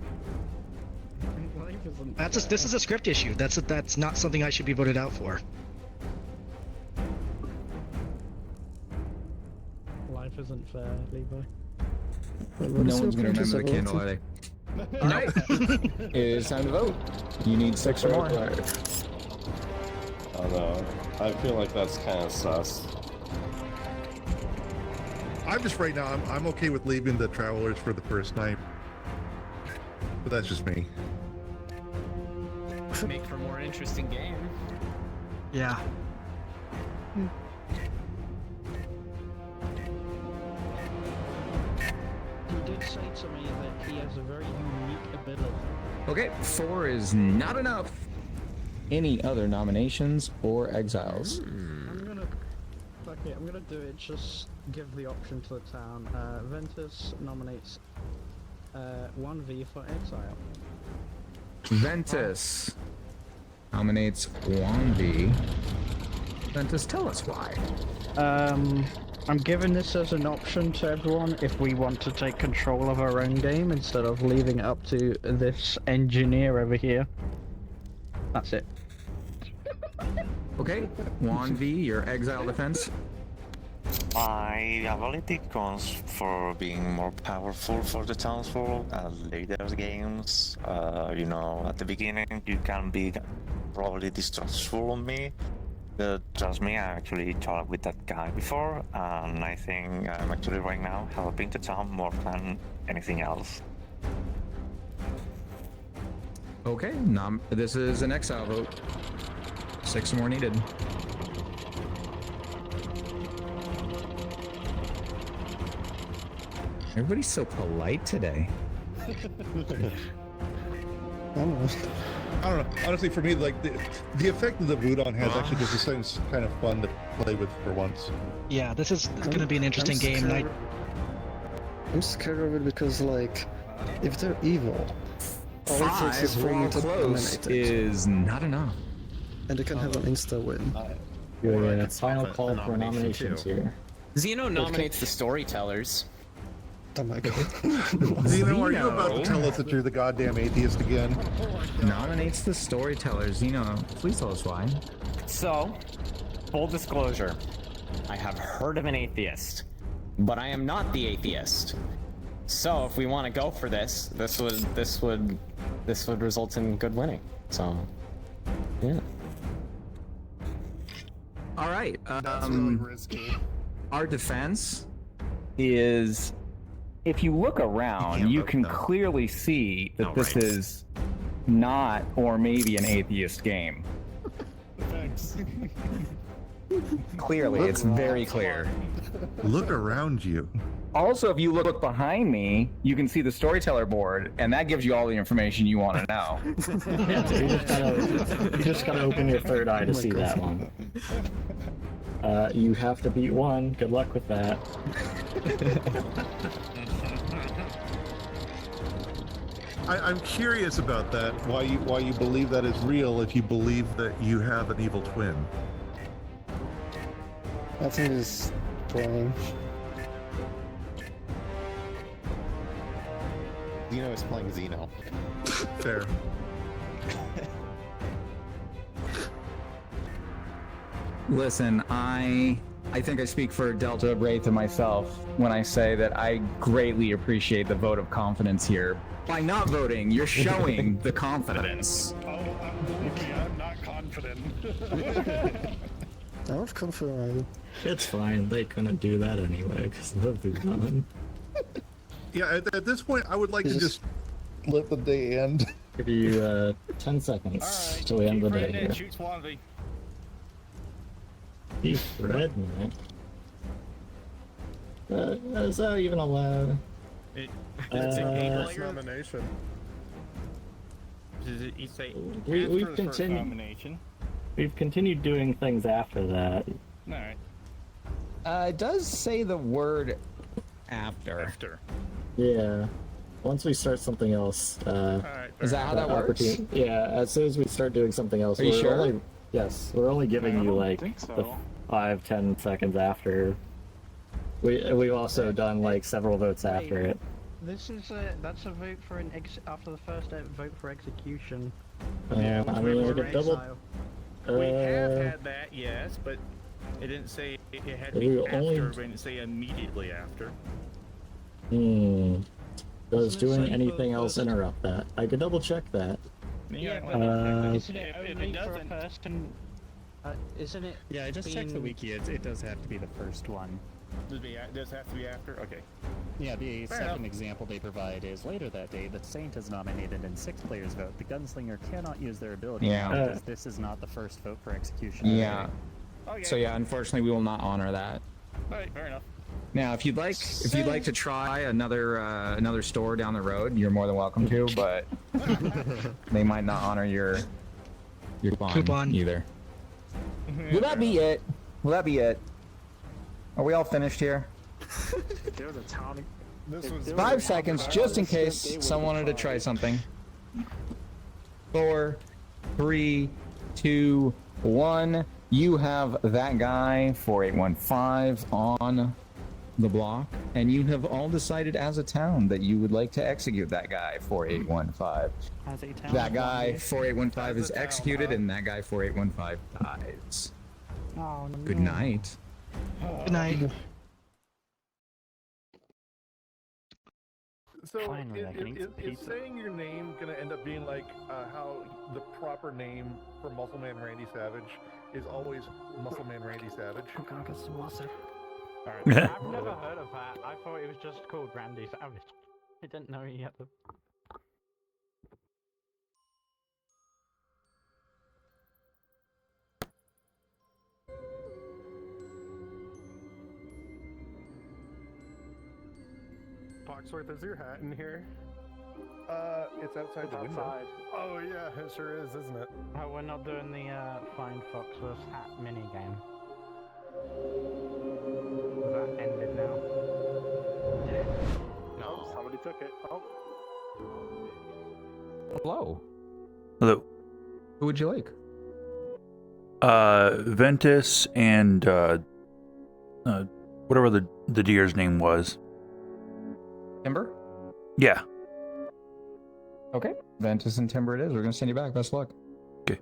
This is a script issue. That's not something I should be voted out for. Life isn't fair, Levi. No one's gonna remember the candle, are they? Alright. It is time to vote. You need 6 or more. I don't know. I feel like that's kind of sus. I'm just right now. I'm okay with leaving the travelers for the first night, but that's just me. Make for a more interesting game. Yeah. He did say to me that he has a very unique ability. Okay, 4 is not enough. Any other nominations or exiles? I'm gonna do it. Just give the option to the town. Ventus nominates 1v for exile. Ventus nominates 1v. Ventus, tell us why. I'm giving this as an option to everyone if we want to take control of our own game instead of leaving it up to this engineer over here. That's it. Okay, 1v, your exile defense. My ability comes for being more powerful for the townsfolk at later games. You know, at the beginning you can be probably distrustful of me. But trust me, I actually talked with that guy before, and I think I'm actually right now helping the town more than anything else. Okay, this is an exile vote. 6 more needed. Everybody's so polite today. I don't know. Honestly, for me, like the effect that the Voodoo has actually just seems kind of fun to play with for once. Yeah, it's going to be an interesting game. I'm scared of it because, like, if they're evil, all it takes is 5 for me while to close dominate it. is not enough. And they can have an insta win. Your final call for nominations here. Xeno nominates the storytellers. Oh my god. Xeno, are you about to tell us that you're the goddamn atheist again? Nominates the storyteller. Xeno, please tell us why. So, full disclosure, I have heard of an atheist, but I am not the atheist. So, if we want to go for this would result in good winning. So, yeah. All right. That's really risky. Our defense is if you look around, you can clearly see that this is not, or maybe, an atheist game. Thanks. Clearly, it's very clear. Look around you. Also, if you look behind me, you can see the storyteller board, and that gives you all the information you want to know. Yeah, so you just gotta open your third eye to see that one. You have to beat one. Good luck with that. I'm curious about that. Why you believe that is real if you believe that you have an evil twin? I think it's strange. Xeno is playing Xeno. Fair. Listen, I think I speak for Delta, Wraith, and myself when I say that I greatly appreciate the vote of confidence here. By not voting, you're showing the confidence. I'm not confident. I was confident. It's fine. They couldn't do that anyway because of the gun. Yeah, at this point, I would like to just let the day end. Give you 10 seconds till we end the day here. Shoot Swansea. Chief Redneck. Is that even allowed? It's a game player. Nomination. Does it, you say We've continued. We've continued doing things after that. Alright. It does say the word after. Yeah. Once we start something else, is that how that works? Yeah, as soon as we start doing something else, Are you sure? Yes, we're only giving you like the 5-10 seconds after. We've also done like several votes after it. This is that's a vote for after the first vote for execution. I mean, we could double. We have had that, yes, but it didn't say it had to be after, but it didn't say immediately after. Does doing anything else interrupt that? I could double check that. Yeah, but isn't it only for a person? Isn't it? Yeah, I just checked the wiki. It does have to be the first one. Does have to be after? Okay. Yeah, the Fair second enough. example they provide is later that day, the Saint is nominated and 6 players vote. The Gunslinger cannot use their ability Yeah. now because this is not the first vote for execution. Yeah. Okay. So yeah, unfortunately, we will not honor that. Alright, fair enough. Now, if you'd like to try another store down the road, you're more than welcome to. But they might not honor your coupon either. Will that be it? Will that be it? Are we all finished here? There's a town. 5 seconds, just in case someone wanted to try something. 4, 3, 2, 1. You have that guy 4815 on the block, and you have all decided as a town that you would like to execute that guy 4815. As a town, That guy 4815 is executed, and that guy 4815 dies. Oh, no. Good night. Good night. So Finally, I can eat some is pizza. saying your name gonna end up being like how the proper name for Muscle Man Randy Savage is always Muscle Man Randy Savage? I'm gonna get some water. I've never heard of that. I thought it was just called Randy Savage. I didn't know he had the. Foxworth, is your hat in here? It's outside the window. Outside. Oh yeah, it sure is, isn't it? Oh, we're not doing the Find Foxworth's hat minigame. Has that ended now? No, somebody took it. Oh. Hello. Hello. Who would you like? Ventus and whatever the deer's name was. Timber? Yeah. Okay. Ventus and Timber it is. We're gonna send you back. Best of luck. Okay.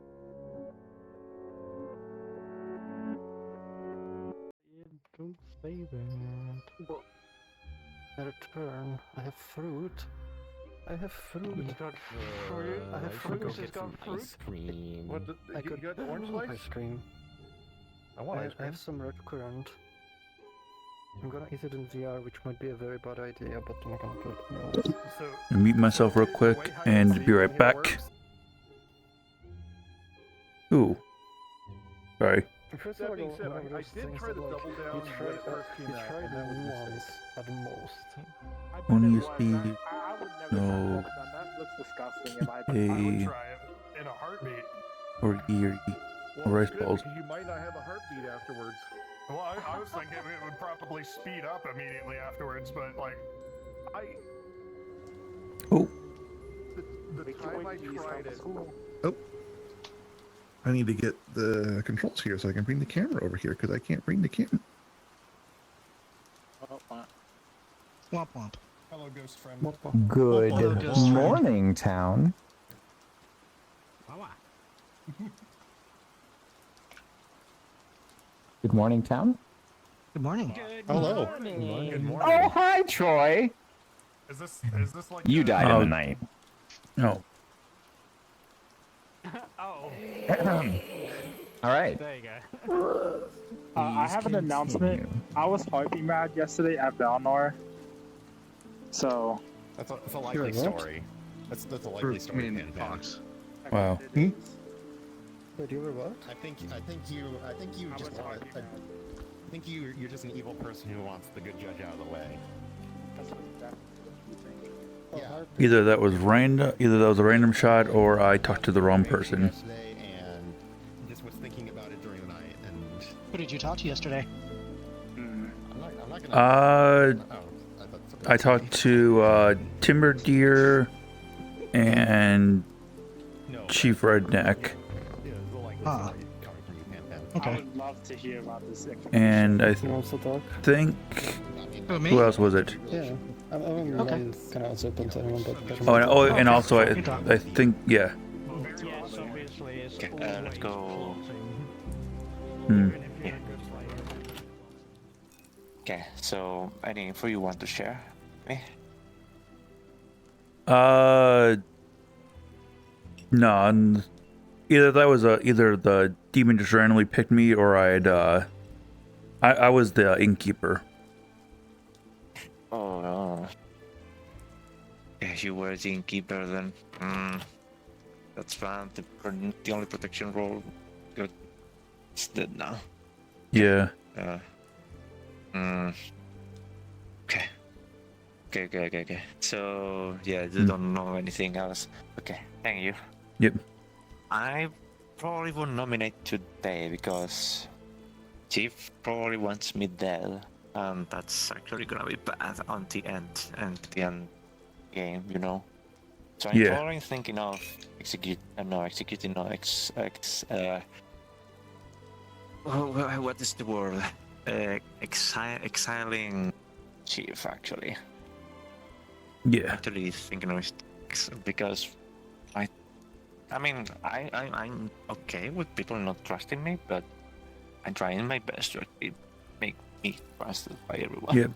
Don't say that. I return. I have fruit. I have fruit. He's got fruit. I have fruit. He's got fruit. Ice cream. What? I You could got orange slice? ice cream. I want ice I cream. have some red currant. I'm gonna ease it in VR, which might be a very bad idea, but I'm not gonna put it. Mute myself real quick and be right back. Ooh. Sorry. First That of being all, said, one of I those did things try to that, like, double down you when try, it first came you out, try and that was a once mistake. at most. Only speed. I would never No. try that. That looks disgusting. If I A Try it in a heartbeat. or E or E Well, or rice it's good balls. because you might not have a heartbeat afterwards. Well, I was thinking it would probably speed up immediately afterwards, but like, Oh. the time I tried it. Oh. I need to get the controls here so I can bring the camera over here because I can't bring the camera. Womp womp. Hello, ghost friend. Good Hello, Ghost Friend. morning, town. Good morning, town. Good morning. Hello. Good morning. Oh, hi, Troy. Is this like You died in the night. No. Oh. All right. There you go. I have an announcement. I was harpy mad yesterday at Valnor. So. That's a likely story. That's a likely story. Fox. Wow. Wait, you were what? I think you just want. I think you're just an evil person who wants the good judge out of the way. Yeah. Either that was a random shot, or I talked to the wrong person. Yesterday and just was thinking about it during the night and. Who did you talk to yesterday? I'm not gonna. I talked to Timber Deer and Chief Redneck. Huh. I Okay. would love to hear about this. And I You want to talk? think Who, me? who else was it? Yeah. I'm kind of open to anyone, but And also I think yeah. Yes, obviously, it's Okay, let's go. Hmm. Yeah. Okay, so any info you want to share? Me? No. Either that was either the demon just randomly picked me, or I was the innkeeper. Oh. Yeah, you were the innkeeper then. That's fine. The only protection role got is dead now. Yeah. Okay. So yeah, you don't know anything else. Okay, thank you. Yep. I probably won't nominate today because Chief probably wants me dead, and that's actually gonna be bad on the end game, you know. So I'm probably thinking of what is the word? Exiling Chief actually. Yeah. Actually thinking of it because I'm okay with people not trusting me, but I'm trying my best to actually make me trusted by everyone. Yeah.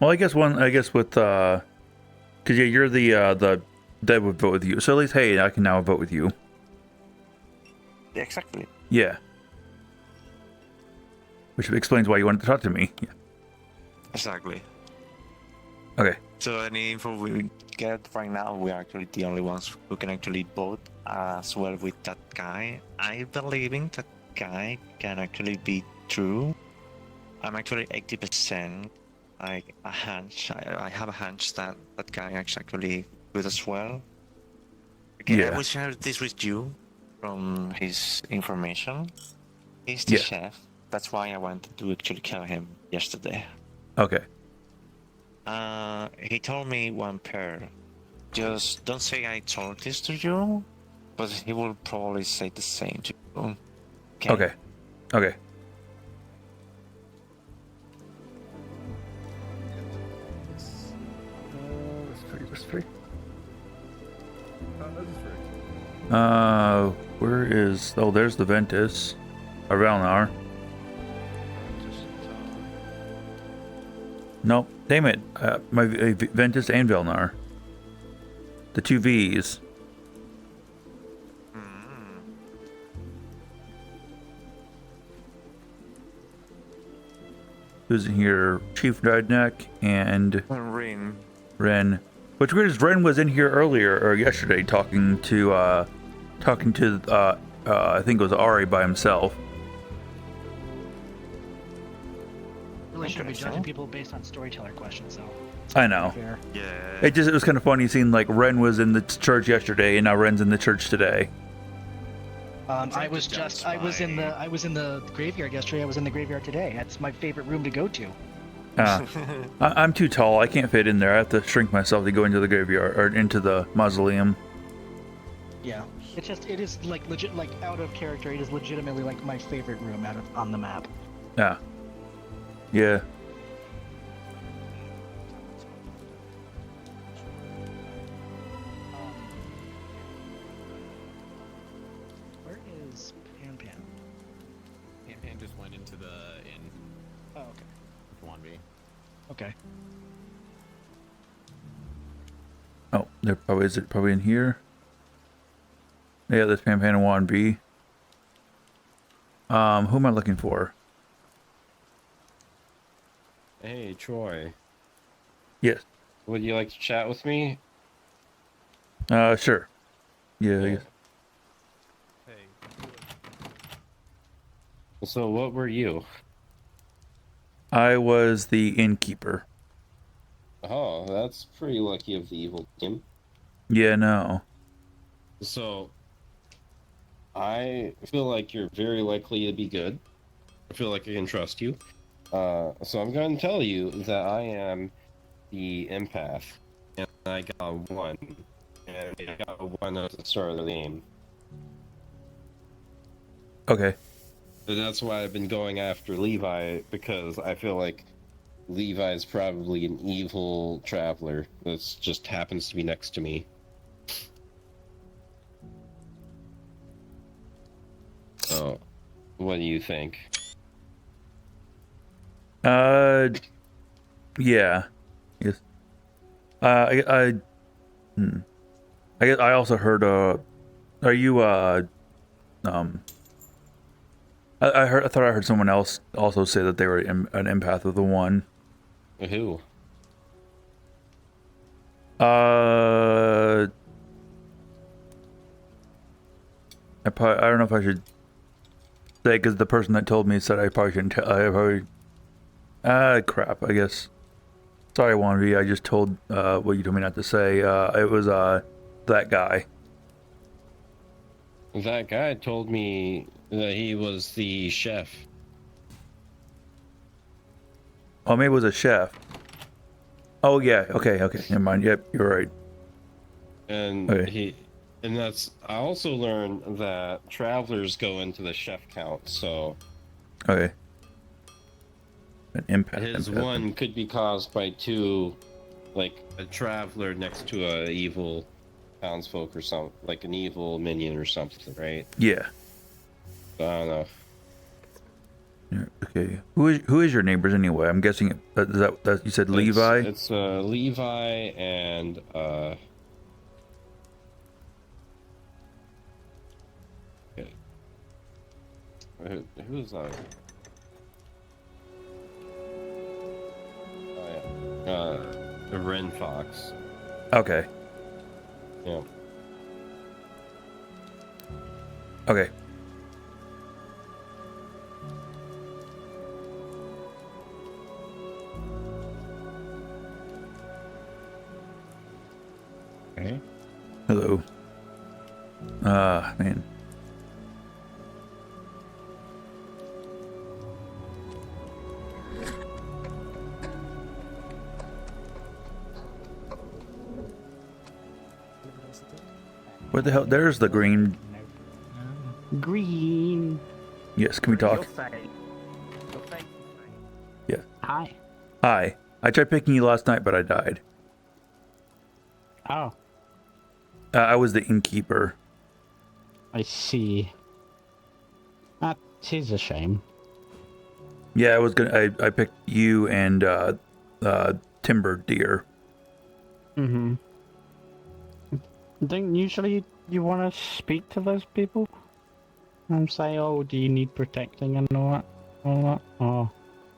Well, I guess with because yeah, you're the that would vote with you. So at least hey, I can now vote with you. Yeah, exactly. Yeah. Which explains why you wanted to talk to me. Yeah. Exactly. Okay. So any info we get right now, we're actually the only ones who can actually vote as well with that guy. I believing that guy can actually be true. I'm actually 80%. Like a hunch. I have a hunch that that guy is actually good as well. Okay, Yeah. I will share this with you from his information. He's the chef. That's why I wanted to actually kill him yesterday. Okay. He told me one pair. Just don't say I told this to you, but he will probably say the same to you. Okay. That's free. Where is? Oh, there's the Ventus, or Valnar. Nope. Damn it. My Ventus and Velnar. The two V's. who's in here? Chief Redneck and Rin. Ren. Which weird is Ren was in here earlier or yesterday talking to I think it was Ari by himself. Really shouldn't be judging people based on storyteller questions, though. I know. Fair. Yeah. It was kind of funny seeing like Ren was in the church yesterday and now Ren's in the church today. I was in the graveyard yesterday. I was in the graveyard today. That's my favorite room to go to. I'm too tall. I can't fit in there. I have to shrink myself to go into the graveyard or into the mausoleum. Yeah, it is like legit, like out of character. It is legitimately like my favorite room on the map. Yeah. Yeah. Where is Pan Pan? Pan Pan just went into the inn. Oh, okay. With 1B. Okay. Oh, is it probably in here? Yeah, there's Pan Pan and 1B. Who am I looking for? Hey, Troy. Yes. Would you like to chat with me? Sure. Yeah. I guess. So, what were you? I was the innkeeper. Oh, that's pretty lucky of the evil team. Yeah, no. So, I feel like you're very likely to be good. I feel like I can trust you. So I'm going to tell you that I am the empath, and I got 1, and I got 1 at the start of the game. Okay. So that's why I've been going after Levi, because I feel like Levi is probably an evil traveler that just happens to be next to me. So, what do you think? Yeah. Yes. I guess I also heard, are you, I thought I heard someone else also say that they were an empath of the 1. Who? I don't know if I should say, because the person that told me said I probably shouldn't tell. I probably. Crap, I guess. Sorry, 1V, I just told what you told me not to say. It was that guy. That guy told me that he was the chef. Oh, maybe it was a chef. Oh, yeah, okay, never mind. Yep, you're right. And Okay. I also learned that travelers go into the chef count, so Okay. An empath. his empath. 1 could be caused by 2, like a traveler next to a evil townsfolk or something, like an evil minion or something, right? Yeah. I don't know. Yeah, okay. Who is your neighbors anyway? I'm guessing that you said Levi. It's Levi and who's that? Oh yeah, Ren Fox. Okay. Yeah. Okay. Okay. Hello. Man. Where the hell? There's the green. Green. Yes, can we talk? Yeah. Hi. Hi. I tried picking you last night, but I died. Oh. I was the innkeeper. I see. That is a shame. Yeah, I was gonna. I picked you and Timber Deer. Mm-hmm. Don't usually you want to speak to those people and say, "Oh, do you need protecting and all that?" Oh.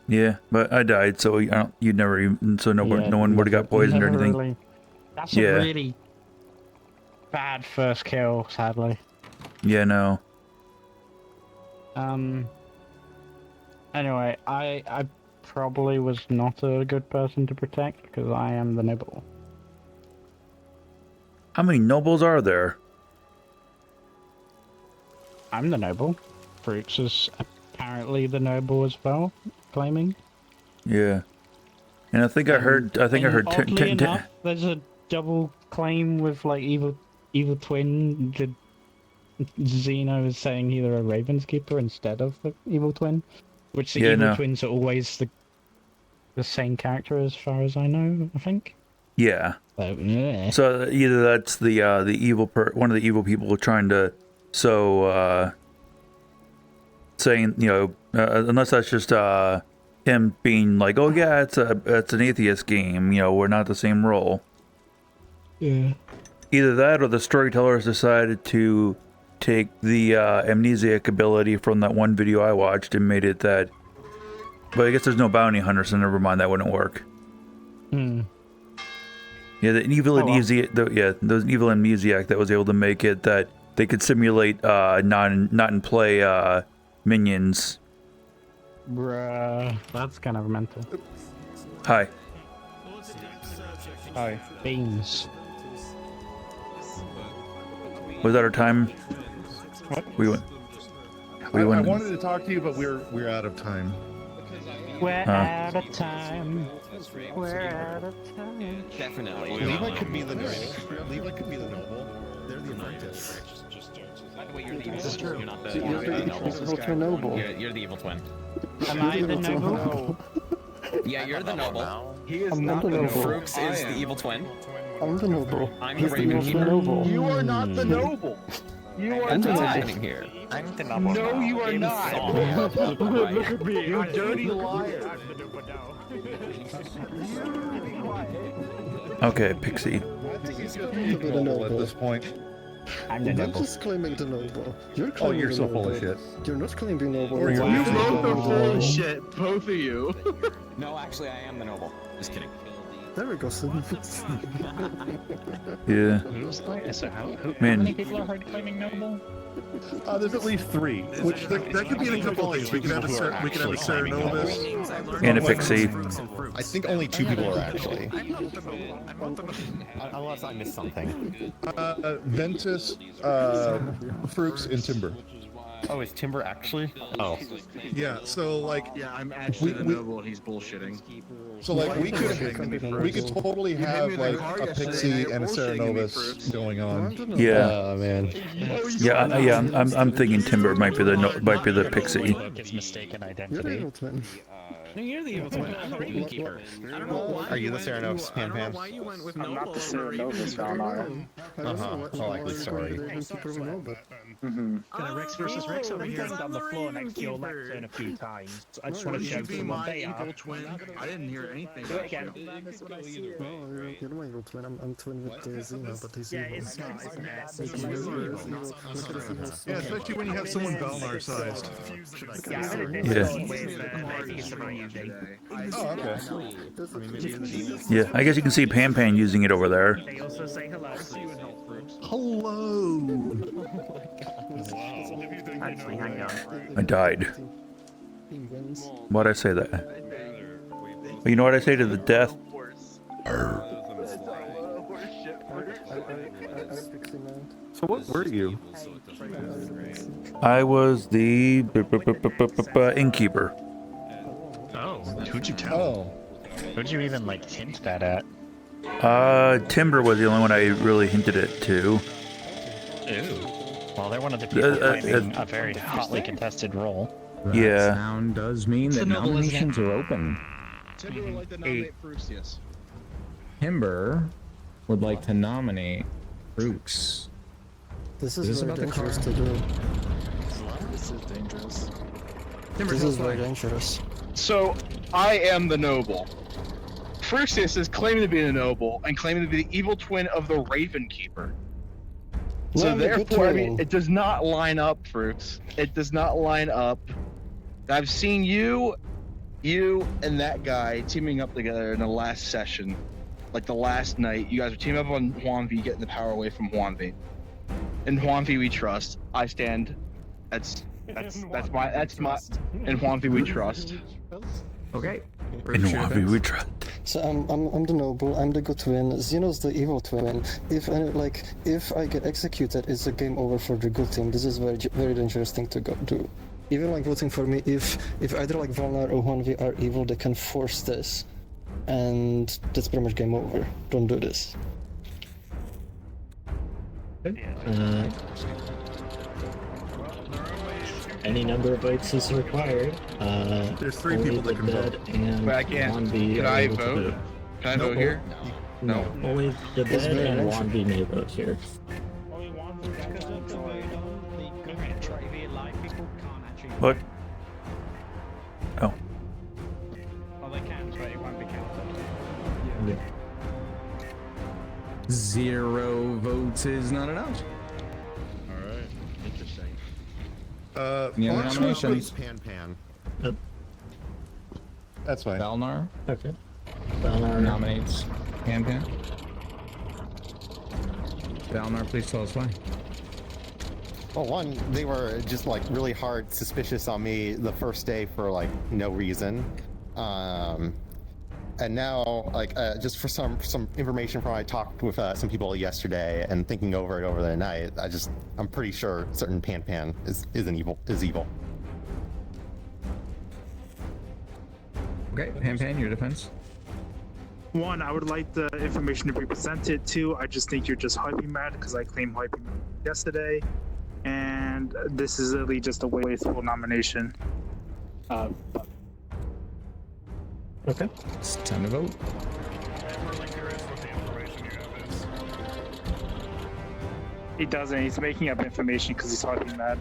Yeah, but I died, so you never even, so no one would have got poisoned or anything. Really, that's Yeah. a really bad first kill, sadly. Yeah, no. Anyway, I probably was not a good person to protect because I am the noble. How many nobles are there? I'm the noble. Fruits is apparently the noble as well, claiming. Yeah. And I think I heard. I heard. Oddly enough, there's a double claim with like evil twin. The Xeno is saying either a Raven's Keeper instead of the evil twin, which the evil twins are always the same character as far as I know. I think. Yeah. So, yeah. So either that's the evil one of the evil people trying to saying, you know, unless that's just him being like, oh yeah, it's an atheist game, you know, we're not the same role. Yeah. Either that or the storytellers decided to take the amnesiac ability from that one video I watched and made it that. But I guess there's no bounty hunter, so never mind, that wouldn't work. Hmm. Yeah, the evil amnesiac, there was an evil amnesiac that was able to make it that they could simulate not in play minions. Bruh, that's kind of mental. Hi. Hi. Beans. Was that our time? What? We went. I wanted to talk to you, but we're out of time. We're out of time. We're out of time. Definitely. Levi could be the noble. Levi could be the noble. They're the apprentice. By the way, you're the evil This is twin. true. You're not the You're noble. You're the evil twin. Am I the noble? Yeah, you're the noble. He is not the noble. Frooks is the evil twin. I'm the noble. I'm He's the Raven the Keeper. noble. You are not the noble. You are What's not. happening here? I'm the noble. No, you are not. Look at me. You dirty liar. Okay, Pixie. He's claiming to be the noble At this point. I'm the You're noble. just claiming the noble. You're Oh, claiming you're the so noble. full of shit. You're not claiming noble. Or you're- You You're both are full noble. of shit, both of you. No, actually, I am the noble. Just kidding. There we go, Sim. Yeah. So how Man. many people are hard claiming noble? There's at least 3. Which that could be in a couple of things. We could have a Cerenovus. And a Pixie. I think only 2 people are actually. Unless I missed something. Ventus, Frooks, and Timber. Oh, is Timber actually? Oh. Yeah, so like Yeah, I'm actually the noble and he's bullshitting. So like we could totally have like a Pixie and a Cerenovus going on. Yeah. Oh man. Yeah. I'm thinking Timber might be the Pixie. His mistaken You're the identity. evil twin. No, you're the evil twin. I'm the Raven Keeper. I don't know why. Are you the Cerenovus, Pan Pan? you went with I'm not the Cerenovus, Valmar. Likely story. Rex versus Rex over here on the floor next to your lectern a few times. I just want to show someone they are. I didn't hear anything. Do it again. Oh, you're my evil twin. I'm twin with Xena, but he's Yeah, evil. it's not, isn't it? He's evil. Look at his evil soul. Yeah, especially when you have someone Valnar sized. Yeah, I'm in a Yeah. Discord with Atheist Community. Oh, okay. Yeah, I guess you can see Pan Pan using it over there. They also say hello. Hello. Actually, hang on. I died. Why'd I say that? You know what I say to the death? So what were you? I was the innkeeper. Oh, who'd you tell? Oh. Who'd you even like hint that at? Timber was the only one I really hinted it to. Ew. Well, they're one of the people claiming a very hotly contested role. That Yeah. sound does mean that nominations are open. Timber would like to nominate Fruits, yes. Timber would like to nominate Brooks. This Is is this very about the dangerous car? to do. This is dangerous. This is very dangerous. So, I am the noble. Fruxius is claiming to be the noble and claiming to be the evil twin of the Raven Keeper. So Well, good therefore, I mean, twin. it does not line up, Fruits. It does not line up. I've seen you. You and that guy teaming up together in the last session, like the last night, you guys were teaming up on Juan V, getting the power away from Juan V. In Juan V we trust. I stand. That's my in Juan V we trust. Okay. In Juan V we trust. So I'm the noble. I'm the good twin. Zeno's the evil twin. If I get executed, it's a game over for the good team. This is very dangerous thing to go do. Even like voting for me, if either like Volnar or Juan V are evil, they can force this, and that's pretty much game over. Don't do this. Any number of votes is required. There's 3 people that can vote. And But I can't. Juan V Can are I able to vote? Can I vote here? No. Only the It's bed very and nice. Juan V may vote here. What? Oh. Well, they can, but it won't be counted. Yeah. 0 votes is not enough. Alright, interesting. Any other Fox nominations? Pan. That's fine. Belnar Okay. Belnar nominates Pan. Belnar, please tell us why. Well, one, they were just like really hard suspicious on me the first day for like no reason. And now, like, just for some information from I talked with some people yesterday and thinking over it over the night, I'm pretty sure certain Pan is evil. Okay, Pan, your defense. One, I would like the information to be presented. Two, I just think you're just hyping mad because I claimed hyping mad yesterday. And this is really just a wasteful nomination. Okay. It's time to vote. He doesn't. He's making up information because he's hyping mad.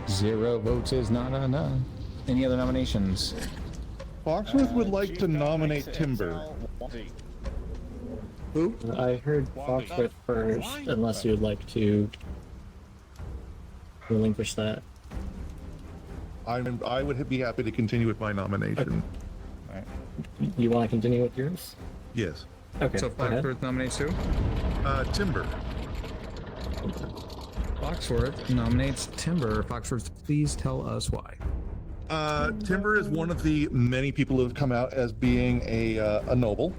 Zero votes is not enough. Any other nominations? Foxworth would like to nominate Timber. Who? I heard Foxworth first, unless you would like to relinquish that. I would be happy to continue with my nomination. Alright. You want to continue with yours? Yes. Okay. So go ahead. Foxworth nominates who? Timber. Foxworth nominates Timber. Foxworth, please tell us why. Timber is one of the many people who have come out as being a noble.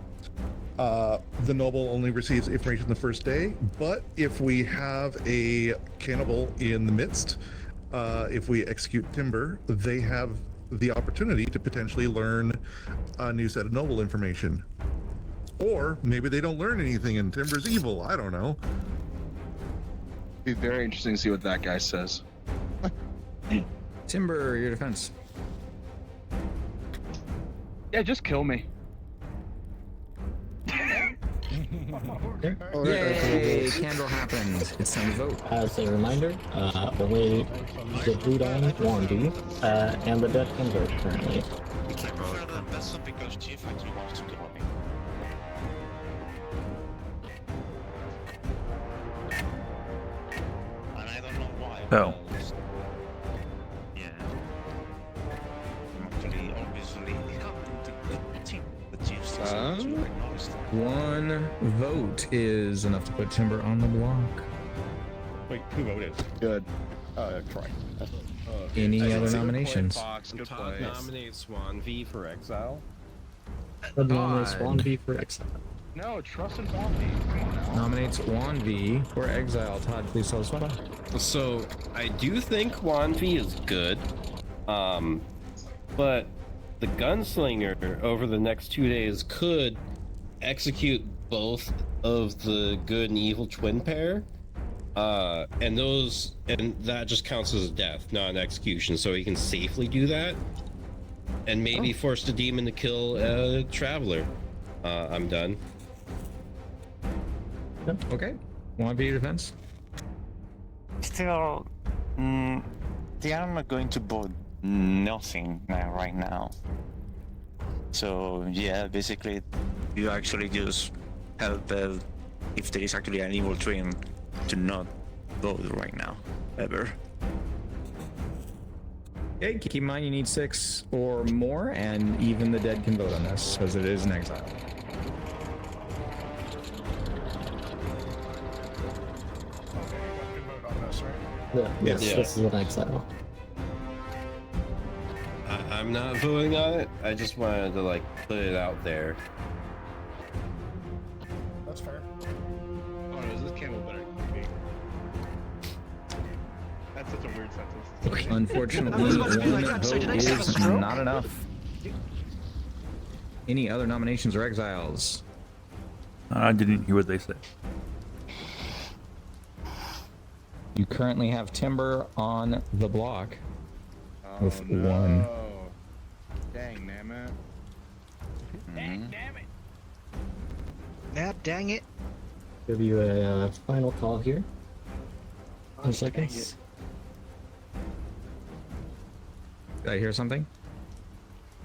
The noble only receives information the first day, but if we have a cannibal in the midst, if we execute Timber, they have the opportunity to potentially learn a new set of noble information. Or maybe they don't learn anything and Timber's evil. I don't know. Be very interesting to see what that guy says. Timber, your defense. Yeah, just kill me. Yay! Candle happened. It's time to vote. As a reminder, only the Voodoo, Juan V, and the dead can vote currently. We can't vote the person because Chief actually wants to kill me. And I don't know why. Oh. because- Yeah. I'm actually obviously the team. The Chief says to acknowledge that. One vote is enough to put Timber on the block. Wait, who voted? Good. Troy. Any other nominations? Todd nominates Juan V for exile. The nominates Juan V for exile. No, trust in Juan V. Come on now. Nominates Juan V for exile. Todd, please tell us why. So I do think Juan V is good, but the gunslinger over the next 2 days could execute both of the good and evil twin pair, and that just counts as a death, not an execution. So he can safely do that, and maybe force the demon to kill a traveler. I'm done. Okay. Juan V, your defense. Still, I'm not going to vote nothing right now. So yeah, basically, you actually just help if there is actually an evil twin to not vote right now, ever. Okay, keep in mind you need 6 or more, and even the dead can vote on this, because it is an exile. Yeah, yes, Yeah. this is an exile. I'm not voting on it. I just wanted to like put it out there. That's fair. Oh no, is this camel better than me? That's such a weird sentence. Unfortunately, I was about to be one like, I'm sorry, vote did I just have a is stroke? not enough. Any other nominations or exiles? I didn't hear what they said. You currently have Timber on the block with 1. Dang, damn it. Damn it. Nap, dang it. Give you a final call here. 2 seconds. it. Did I hear something?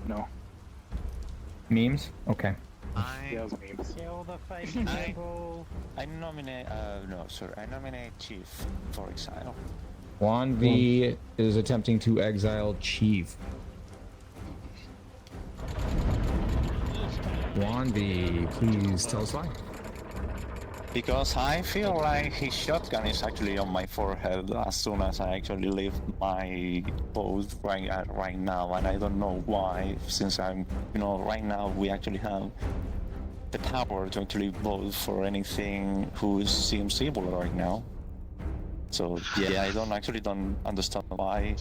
No. Memes? Okay. Yeah, it was memes. Kill the fake people. I nominate. No, sorry. I nominate Chief for exile. Juan V is attempting to exile Chief. Juan V, please tell us why. Because I feel like his shotgun is actually on my forehead as soon as I actually leave my post right now, and I don't know why. Since I'm, right now we actually have the power to actually vote for anything who seems evil right now. So yeah, I don't understand why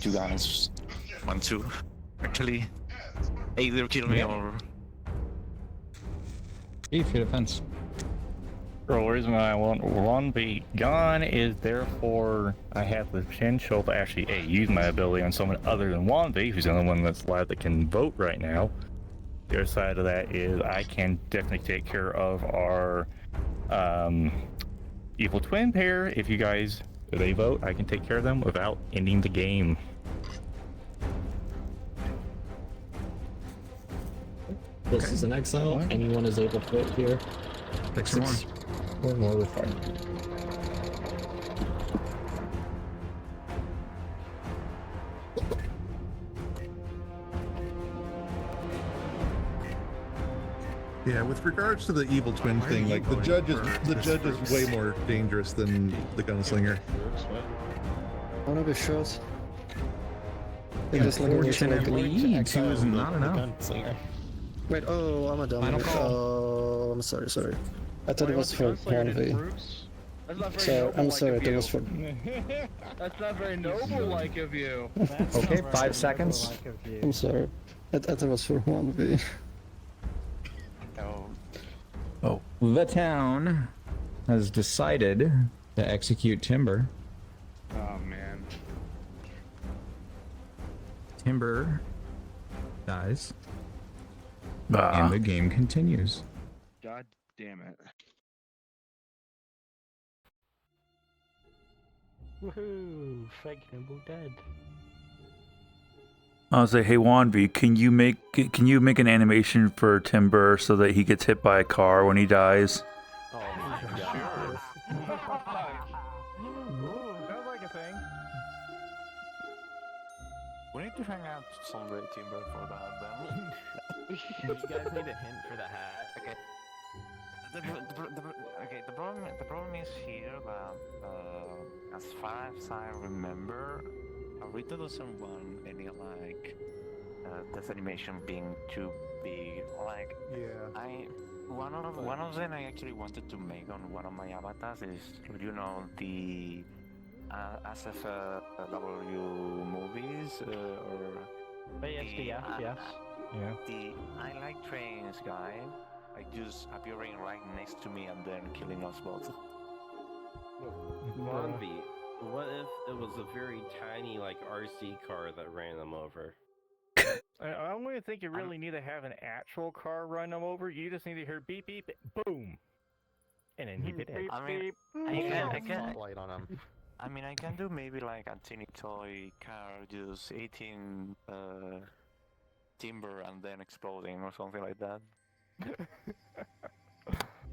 you guys want to actually either kill me or. Chief, your defense. The reason I want 1v gone is therefore I have the potential to actually use my ability on someone other than 1v, who's the only one that's alive that can vote right now. The other side of that is I can definitely take care of our evil twin pair. If you guys, if they vote, I can take care of them without ending the game. This is an exile. Anyone is able to vote here. 6 or 1. Or more with fire. Yeah, with regards to the evil twin thing, like the judge is way more dangerous than the gunslinger. I wanna be shot. Unfortunately, 2 is not enough. Wait, oh, I'm a dumb. Final call. Oh, I'm sorry. I thought it was for 1v. That's not very So, noble I'm like sorry, of that you. was for... That's not very noble like of you. Okay, 5 seconds. I'm sorry. I thought it was for 1v. The town has decided to execute Timber. Oh man. Timber dies. Ah. And the game continues. God damn it. Woohoo! Fake Nimble dead. I'll say, hey Wanvi, can you make an animation for Timber so that he gets hit by a car when he dies? Oh my god. Sounds like a thing. We need to hang out someday, Timber, for that then. You guys need a hint for the hat. Okay. The problem is here that as far as I remember, Arita doesn't want any this animation being too big. Like one of them I actually wanted to make on one of my avatars is the SFW movies or BSDF, yes. Yeah. The I like trains guy, like just appearing right next to me and then killing us both. Monby, what if it was a very tiny, like, RC car that ran them over? I don't really think you really need to have an actual car run them over. You just need to hear beep beep, boom, and then he did it. I mean, I I mean, I can do maybe like a teeny toy car, just eating timber and then exploding or something like that.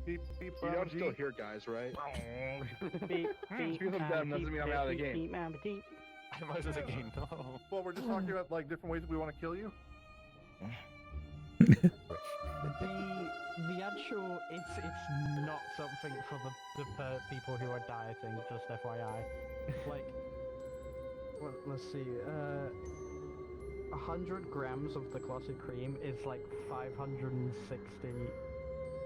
You know I'm still here, guys, right? Because of them doesn't mean I'm out of the game. I'm out of the game, no. Well, we're just talking about like different ways we want to kill you. The actual it's not something for the people who are dieting. Just FYI, like, well, let's see. 100 grams of the clotted cream is like 560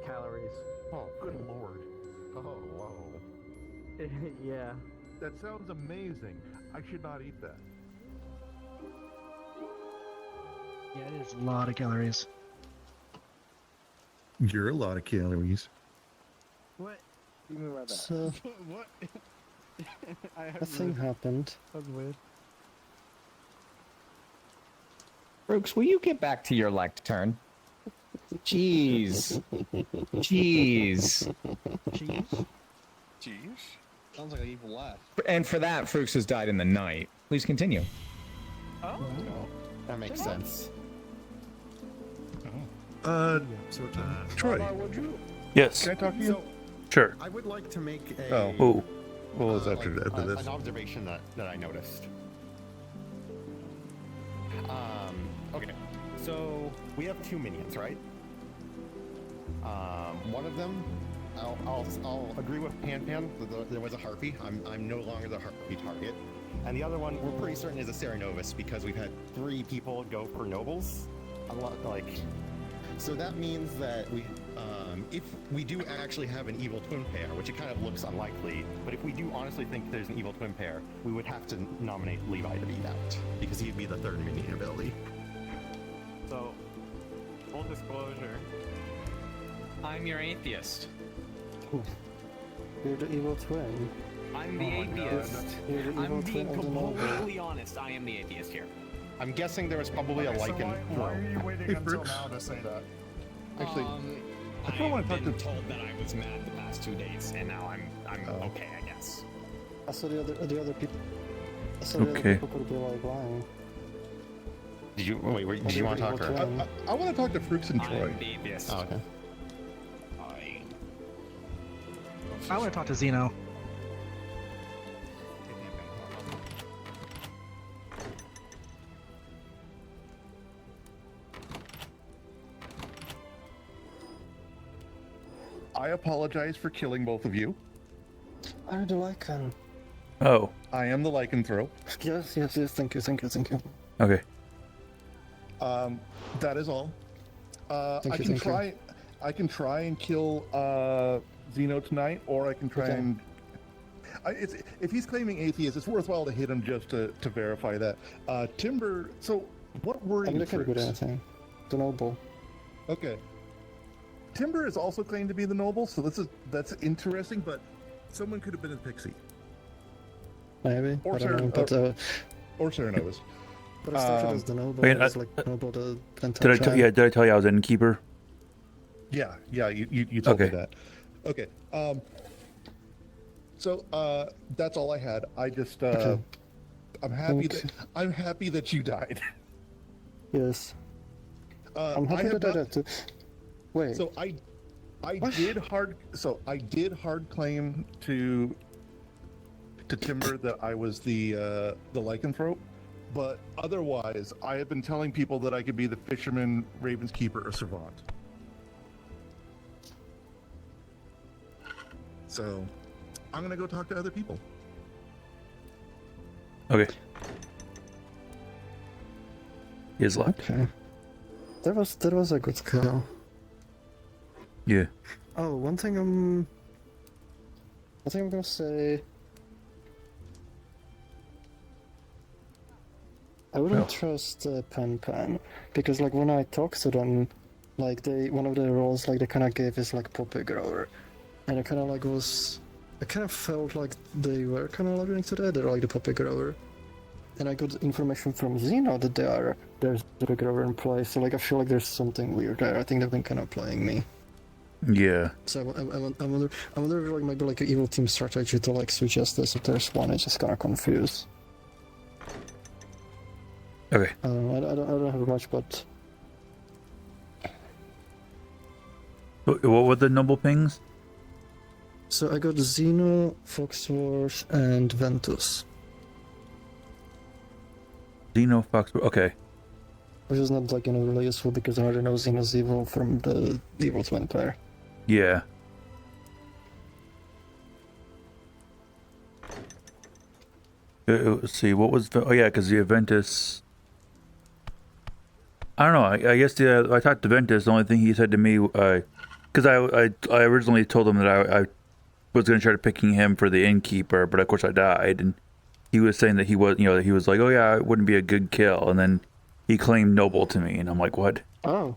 calories. Oh, good lord. Oh, wow. Yeah. That sounds amazing. I should not eat that. Yeah, it is a lot of calories. You're a lot of calories. What? You mean by that? So, What? a thing happened. That's weird. Brooks, will you get back to your lectern? Jeez. Jeez. Cheese? Cheese? Sounds like an evil laugh. And for that, Frooks has died in the night. Please continue. Oh. That makes sense. Troy. Yes. Can I talk to you? So, Sure. I would like to make a Oh. What was after this? an observation that I noticed. Okay, so we have 2 minions, right? One of them, I'll agree with Pan. There was a harpy. I'm no longer the harpy target, and the other one we're pretty certain is a Cerenovus because we've had 3 people go for nobles. A lot like. So that means that if we do actually have an evil twin pair, which it kind of looks unlikely, but if we do honestly think there's an evil twin pair, we would have to nominate Levi to be that, because he'd be the 3rd minion ability. So, full disclosure, I'm your atheist. You're the evil twin. I'm the atheist. You're the evil I'm being twin of the noble. completely honest. I am the atheist here. I'm guessing there was probably a lichen. Why are you waiting until now to say that? Actually, I kind of want to talk to. Told that I was mad the past 2 days, and now I'm okay, I guess. I saw the other people. I saw the other Okay. people could be like lying. Did you wait? Did you want to talk to her? I want to talk to Frooks and Troy. I'm the atheist. Oh, okay. I want to talk to Zeno. I apologize for killing both of you. I'm the lichen. Oh. I am the lycanthrope. Yes, thank you. Okay. That is all. I Thank you. can try and kill Zeno tonight, or I can try and. If he's claiming atheist, it's worthwhile to hit him just to verify that. Timber. So what were I'm you? not gonna do anything. The noble. Okay. Timber is also claimed to be the noble, so that's interesting. But someone could have been a pixie. Maybe. Or I don't know, but or Cerenovus. but I started as the noble. Wait, It's like noble the entire Did I tell you I was innkeeper? Yeah, you told me that. Okay. So that's all I had. I just I'm happy that you died. Yes. I'm happy to do that too. Wait. So I did hard claim to Timber that I was the lycanthrope, but otherwise I have been telling people that I could be the fisherman, Raven's Keeper, or Servant. So I'm gonna go talk to other people. Okay. He is left. Okay. That was a good kill. Yeah. Oh, one thing I think I'm gonna say. I wouldn't trust Pan because like when I talked to them, like one of the roles like they kind of gave is like poppy grower, and I kind of like I kind of felt like they were kind of alluding to that. They're like the poppy grower, and I got information from Zeno that there's the grower in play. So like I feel like there's something weird there. I think they've been kind of playing me. Yeah. So I wonder if like maybe like an evil team strategy to like suggest this if there's one. It's just kind of confused. Okay. I don't have much, but What were the noble pings? so I got Xeno, Foxworth, and Ventus. Xeno, Fox. Okay. Which is not like really useful because I already know Xeno's evil from the evil twin pair. Yeah. Let's see. What was? Oh yeah, because the Aventus. I don't know. I guess I talked to Ventus. The only thing he said to me, because I originally told him that I was going to try to picking him for the innkeeper, but of course I died, and he was saying that he was, that he was like, oh yeah, it wouldn't be a good kill, and then he claimed noble to me, and I'm like, what? Oh.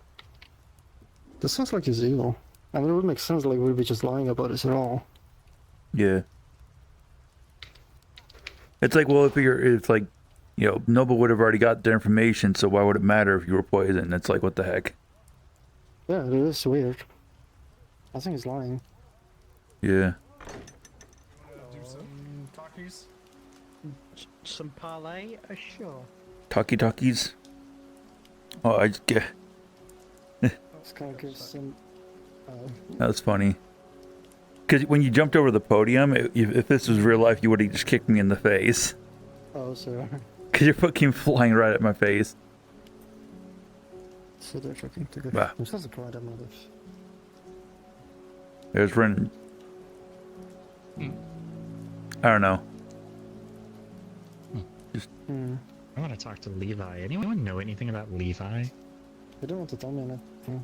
That sounds like he's evil. I mean, it would make sense, like, we'd be just lying about it at all. Yeah. It's like, well, it's like, noble would have already got the information, so why would it matter if you were poisoned? It's like, what the heck? Yeah, it is weird. I think he's lying. Yeah. Some parlay? Sure. Talkies? Oh, I just get... It's kind of gives some... That was funny. Because when you jumped over the podium, if this was real life, you would have just kicked me in the face. Oh, sorry. Because you're fucking flying right at my face. So they're trying to go... Wow. This has a quite amount of... There's Ren. I don't know. Just... I want to talk to Levi. Anyone know anything about Levi? They don't want to tell me anything.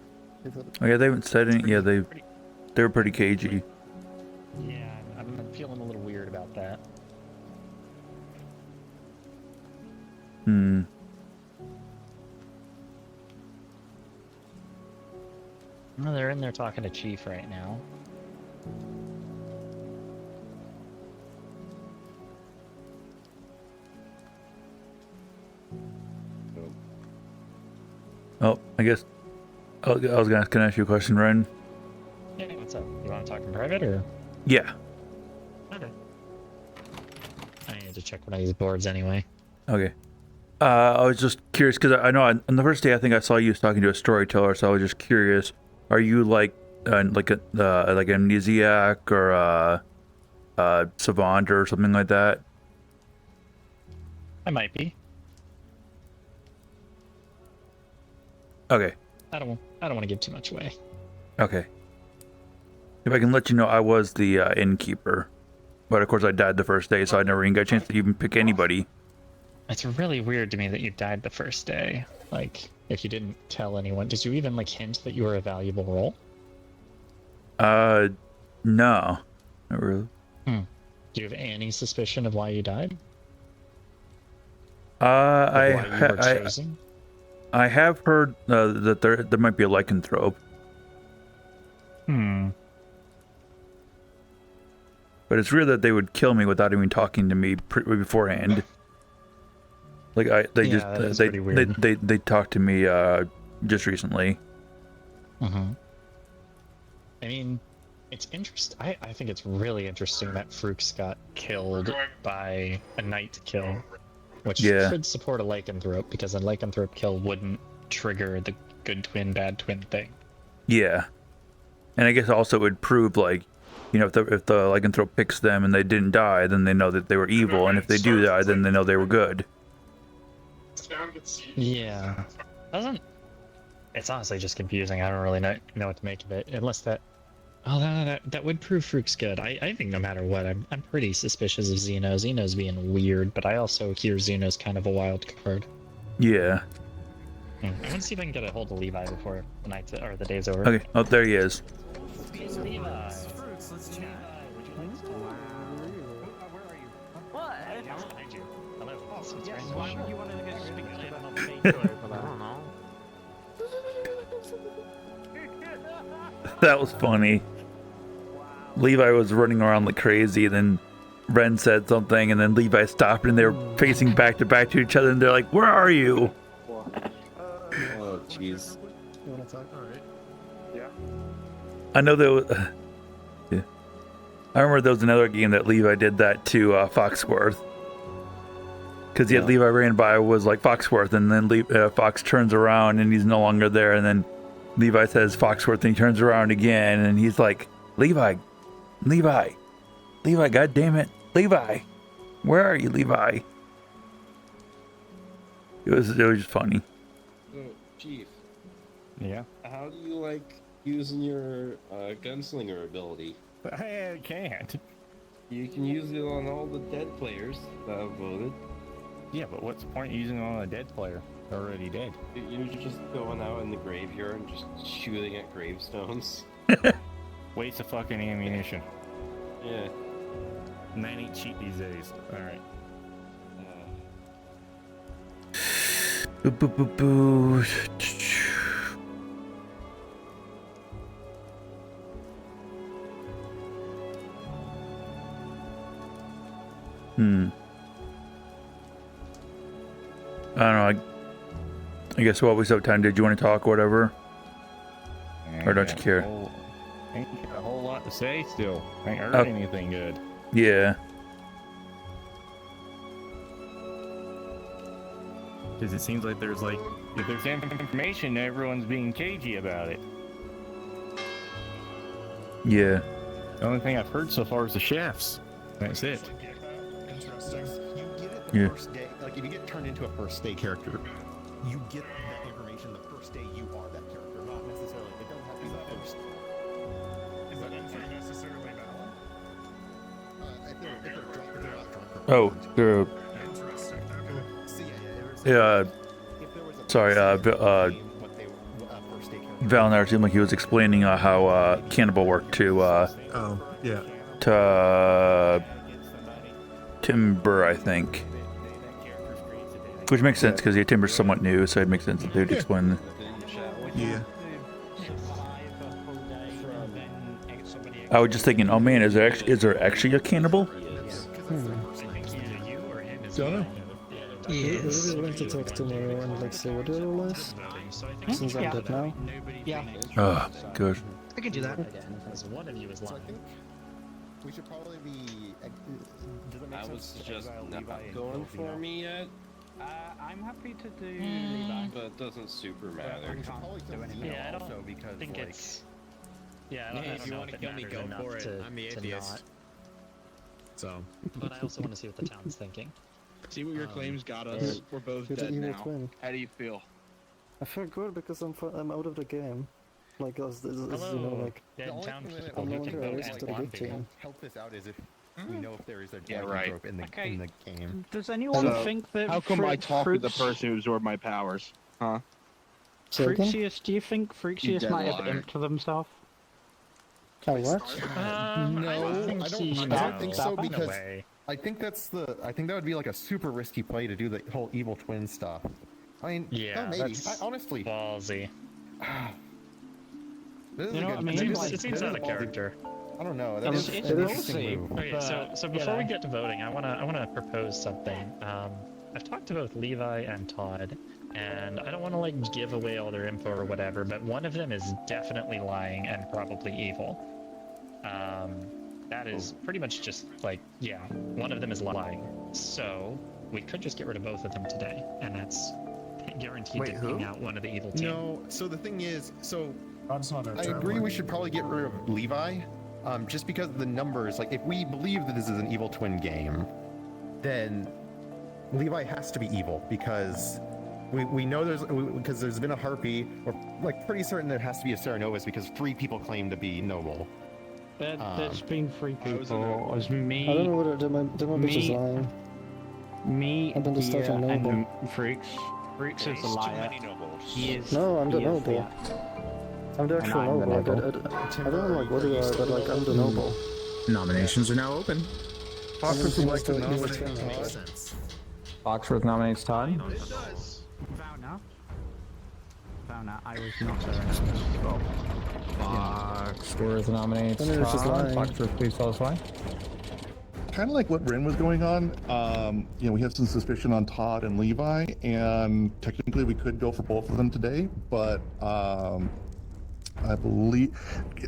Oh yeah, they haven't said any. Yeah, they're pretty cagey. Yeah, I'm feeling a little weird about that. Hmm. Well, they're in there talking to Chief right now. Oh, I guess I was gonna ask you a question, Ren. Yeah, what's up? You want to talk in private or? Yeah. Okay. I need to check one of these boards anyway. Okay. I was just curious because I know on the first day I think I saw you talking to a storyteller, so I was just curious. Are you like an amnesiac or a savant or something like that? I might be. Okay. I don't want to give too much away. Okay. If I can let you know, I was the innkeeper, but of course I died the first day, so I never even got a chance to even pick anybody. It's really weird to me that you died the first day. Like, if you didn't tell anyone, did you even like hint that you were a valuable role? No, not really. Do you have any suspicion of why you died? I have heard that there might be a lycanthrope. But it's weird that they would kill me without even talking to me beforehand. Like they talked to me just recently. I mean, it's interesting. I think it's really interesting that Frooks got killed by a night kill, which should support a lycanthrope, because a lycanthrope kill wouldn't trigger the good twin, bad twin thing. Yeah, and I guess also it would prove, like, if the lycanthrope picks them and they didn't die, then they know that they were evil, and if they do die, then they know they were good. Yeah, it's honestly just confusing. I don't really know what to make of it, unless that would prove Frooks good. I think no matter what, I'm pretty suspicious of Xeno. Xeno's being weird, but I also hear Xeno's kind of a wild card. Yeah. I want to see if I can get a hold of Levi before the night or the day's over. Okay. Oh, there he is. Levi. That was funny. Levi was running around like crazy, and then Ren said something, and then Levi stopped, and they were facing back to each other, and they're like, "Where are you?" Oh, jeez. You wanna talk? Alright. Yeah. I know there was, yeah. I remember there was another game that Levi did that to Foxworth. Because he had Levi ran by, was like Foxworth, and then Fox turns around and he's no longer there, and then Levi says Foxworth, and he turns around again, and he's like, Levi, God damn it, Levi, where are you, Levi? It was just funny. So, Chief. Yeah. How do you like using your gunslinger ability? I can't. You can use it on all the dead players that have voted. Yeah, but what's the point of using it on a dead player? They're already dead. You're just going out in the graveyard and just shooting at gravestones. Waste of fucking ammunition. Yeah. Man ain't cheap these days. Alright. Boo, boo, boo, boo. I don't know. I guess while we still have time, did you want to talk or whatever? Or don't you care? Ain't got a whole lot to say still. Ain't heard anything good. Yeah. Because it seems like there's like, if there's information, everyone's being cagey about it. Yeah. The only thing I've heard so far is the chefs. That's it. Yeah. First day, like if you get turned into a first day character, you get that information the first day you are that character, not necessarily. It doesn't have to be the first. Is that info necessarily valid? If they're drunk, if they're not drunk. Oh, Interesting. sorry, Valinor seemed like he was explaining how Cannibal worked to to Timber, I think. Which makes sense because Timber's somewhat new, so it makes sense that they'd explain. Yeah. I was just thinking, oh man, is there actually a cannibal? Don't know. Yes. Maybe we'll have to talk tomorrow and like say what the role is. Since I'm dead now. Yeah. Oh, good. I can do that. Because one of you is lying. We should probably be. I would suggest not going for me yet. I'm happy to do Levi. But it doesn't super matter. Yeah, I don't because think like, it's. Yeah, I don't, yeah, I if don't you know want if to it kill me, matters go enough for it. to, I'm the to atheist. not. So. But I also want to see what the town's thinking. See what your claims got us. We're both You're the dead evil now. twin. How do you feel? I feel good because I'm out of the game. Like as you know, like The only thing that I'm no will longer always to the good team. help this out is if we know if there is a Yeah, dragon right. trope in the game. Does anyone So, think that? how come I talk with the Fruits- person who absorbed my powers? Huh? Say again? Fruxius, do you think You Fruxius dead might have liar. imped themselves? Oh what? No, I don't think so That because way. I think that would be like a super risky play to do the whole evil twin stuff. I mean, Yeah, maybe. that's Honestly, ballsy. this is You a know good. what I mean? this is It seems a out of ballsy- character. I don't know. I That mean, is it's an we'll interesting see. move. Okay, so before we get to voting, I wanna propose something. I've talked to both Levi and Todd, and I don't want to like give away all their info or whatever, but one of them is definitely lying and probably evil. That is pretty much just like, yeah, one of them is lying. So we could just get rid of both of them today, and that's guaranteed to ping out one of the evil team. No. So the thing is, That's not I agree we should probably get rid of Levi, just because of the numbers. Like, if we believe that this is an evil twin game, then Levi has to be evil because we know because there's been a harpy. We're like pretty certain there has to be a Serenovus because 3 people claim to be noble. There's been 3 people. It was me. I don't know whether the bitch is lying. Me, I've been the stuff on noble. and Freaks. Freaks is a liar. He is. No, I'm the he is noble. I'm the actual I'm the noble. noble. I don't know like what you are, but like I'm the noble. Nominations are now open. Foxworth would like to Everything nominate is the evil twin. Todd. Foxworth nominates Todd. Fauna, I was not there. Foxworth nominates I mean, it's just Todd. lying. Foxworth, please tell us why. Kind of like what Ren was going on. We have some suspicion on Todd and Levi, and technically we could go for both of them today, but I believe,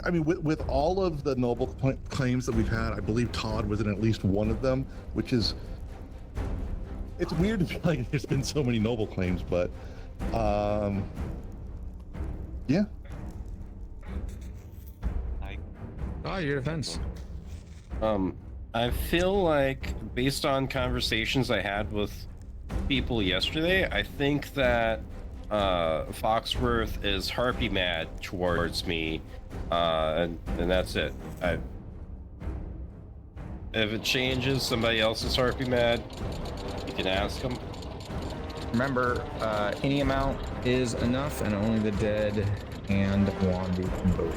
I mean, with all of the noble claims that we've had, I believe Todd was in at least one of them, which is, it's weird to feel like there's been so many noble claims, but, yeah. Your defense. I feel like, based on conversations I had with people yesterday, I think that Foxworth is harpy mad towards me, and that's it. If it changes, somebody else is harpy mad, you can ask them. Remember, any amount is enough, and only the dead and Wandy can vote.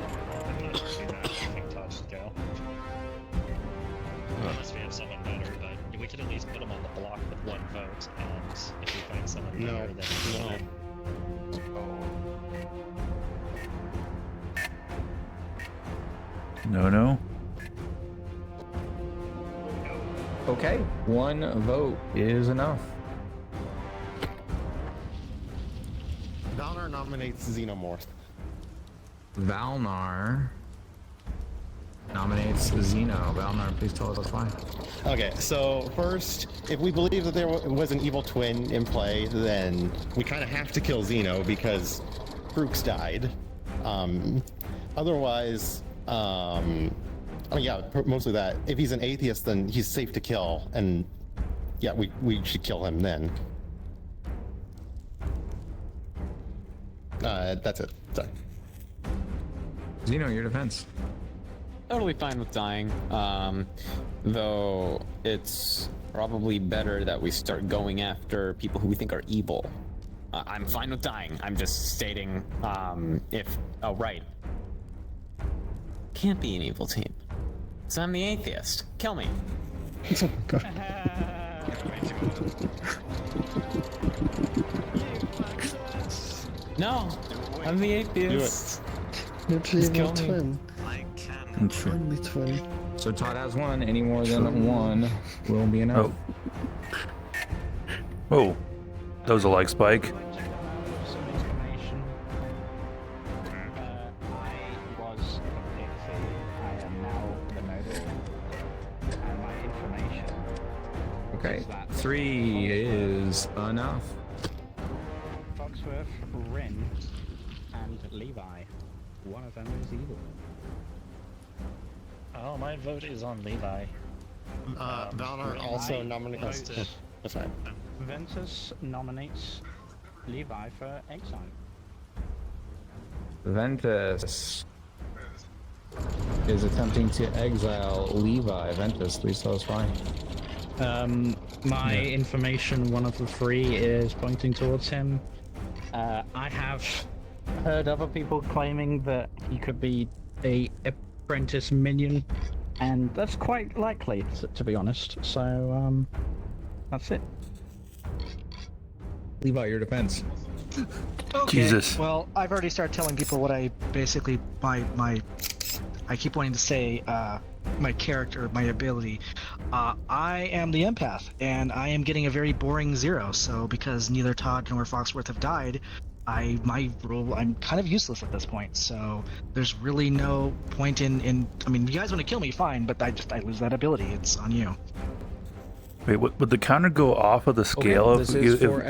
Unless we have someone better, but we could at least put them on the block with one vote, and if we find someone better, then No. Okay, one vote is enough. Valnar nominates Xenomorph. Valnar nominates Xeno. Valnar, please tell us why. Okay, so first, if we believe that there was an evil twin in play, then we kind of have to kill Xeno because Brooks died. Otherwise, I mean, yeah, mostly that. If he's an atheist, then he's safe to kill, and yeah, we should kill him then. That's it. Sorry. Xeno, your defense. Totally fine with dying, though it's probably better that we start going after people who we think are evil. I'm fine with dying. I'm just stating, oh right. Can't be an evil team. So I'm the atheist. Kill me. Oh god. No, I'm the atheist. You're the evil twin. Only twin. So Todd has one. Any more than one will be enough. Oh, that was a lag spike. Okay, 3 is enough. Foxworth, Ren, and Levi. One of them is evil. Oh, my vote is on Levi. Valnar also nominates. That's right. Ventus nominates Levi for exile. Ventus is attempting to exile Levi. Ventus, please tell us why. My information, one of the 3 is pointing towards him. I have heard other people claiming that he could be a apprentice minion, and that's quite likely, to be honest. So, that's it. Levi, your defense. Okay. Jesus. Well, I've already started telling people what I basically I keep wanting to say my character, my ability. I am the empath, and I am getting a very boring 0. So because neither Todd nor Foxworth have died, I'm kind of useless at this point. So there's really no point in. I mean, you guys want to kill me, fine, but I lose that ability. It's on you. Wait, would the counter go off of the scale if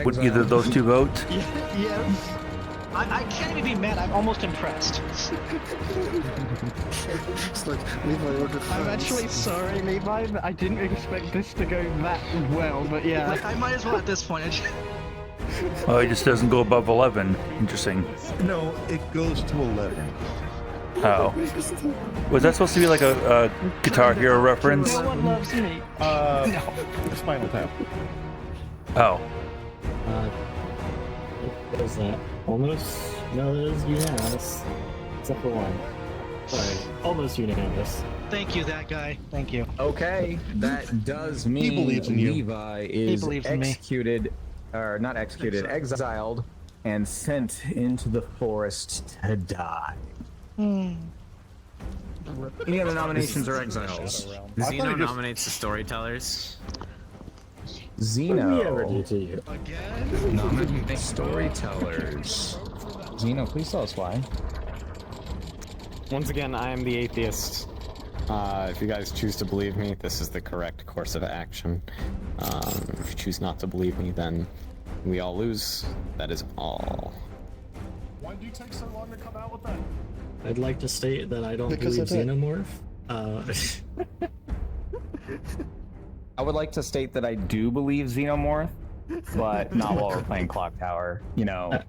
would either of those 2 vote? Yes. I can't even be mad. I'm almost impressed. It's like, Levi, I'm actually sorry, Levi. I didn't expect this to go that well, but yeah. Like, I might as well at this point. Oh, it just doesn't go above 11. Interesting. No, it goes to 11. Oh. Was that supposed to be like a Guitar Hero reference? No one loves me. No. Spinal Tap. Oh. What is that? Almost? No, that is unanimous. Except for one. Sorry, almost unanimous. Thank you, that guy. Thank you. Okay, that does mean He believes in you. Levi is executed, or not executed, exiled, and sent into the forest to die. Any other nominations or exiles? Xeno nominates the storytellers. Xeno. What did we ever do to you? Nominate storytellers. Xeno, please tell us why. Once again, I am the atheist. If you guys choose to believe me, this is the correct course of action. If you choose not to believe me, then we all lose. That is all. Why did you take so long to come out with that? I'd like to state that I don't Because believe I did. xenomorph. I would like to state that I do believe xenomorph, but not while we're playing Clocktower. You know,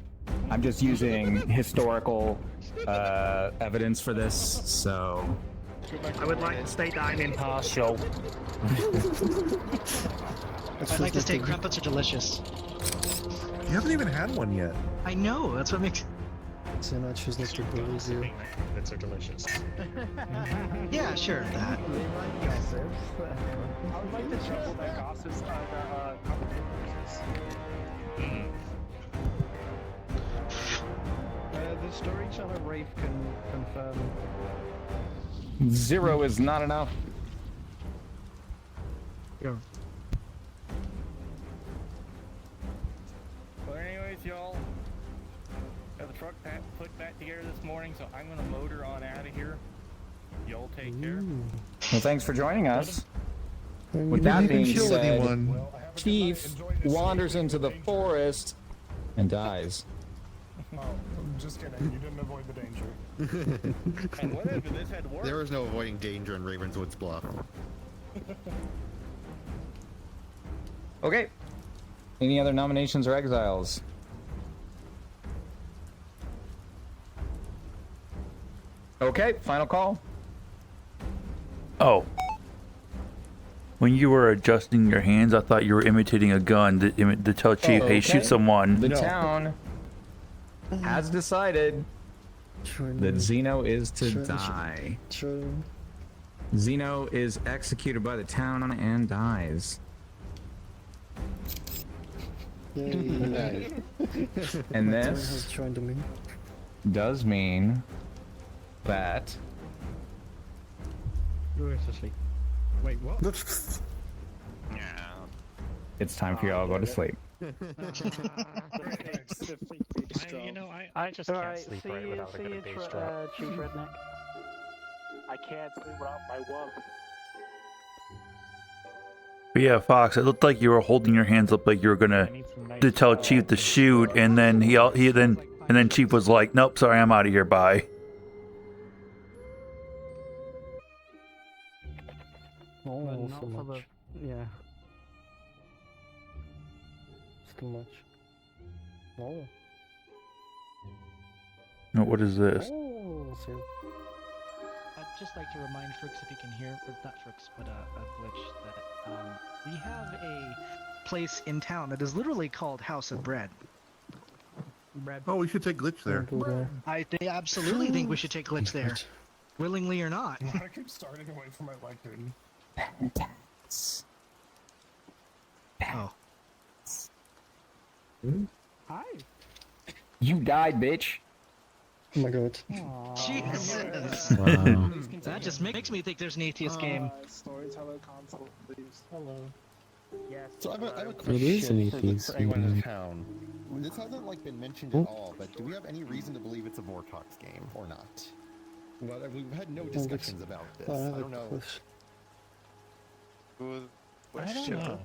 I'm just using historical evidence for this, so. I would like to state that I'm impartial. I'd like to say crumpets are delicious. You haven't even had one yet. I know, that's what makes... So I choose not to believe you. Crumpets are delicious. Yeah, sure, that. I would like to trouble that gossips are The storyteller Rafe can confirm. 0 is not enough. Go. But anyways, y'all, got the truck put back together this morning, so I'm gonna motor on out of here. Y'all take care. Well, thanks for joining us. With You that didn't even being kill said, anyone. Chief wanders into the forest and dies. Oh, just kidding. You didn't avoid the danger. And whatever, this had worked. There is no avoiding danger in Ravenswood's Bluff. Okay. Any other nominations or exiles? Okay, final call. Oh. When you were adjusting your hands, I thought you were imitating a gun to tell Chief, hey, shoot someone. The town has decided that Zeno is to die. Zeno is executed by the town and dies. Yay. And My this toy has joined me. does mean that You're asleep. Wait, what? it's time for y'all to go to sleep. I just can't sleep right without a good bass drop. Chief Redneck. I can't sleep without my wub. But yeah, Fox, it looked like you were holding your hands up like you were gonna to tell Chief to shoot, and then then Chief was like, "Nope, sorry, I'm out of here. Bye." Oh, But so not for much. the... Yeah. It's too much. Oh. No, what is this? Oh, so I'd just like to remind Frooks, if you can hear, or not Frooks, but Glitch, that we have a place in town that is literally called House of Bread. Oh, we should take Glitch there. I absolutely think we should take Glitch there, willingly or not. I keep starting away from my lectern. Oh. Hi. You died, bitch. Oh my god. Jesus. Wow. That just makes me think there's an atheist game. Storyteller console, please. Hello. Yes. So I have a It question is an for atheist anyone in game. town. This hasn't like been mentioned at all, but do we have any reason to believe it's a Vortox game or not? Well, we've had no discussions about this. I don't know. Good I don't know.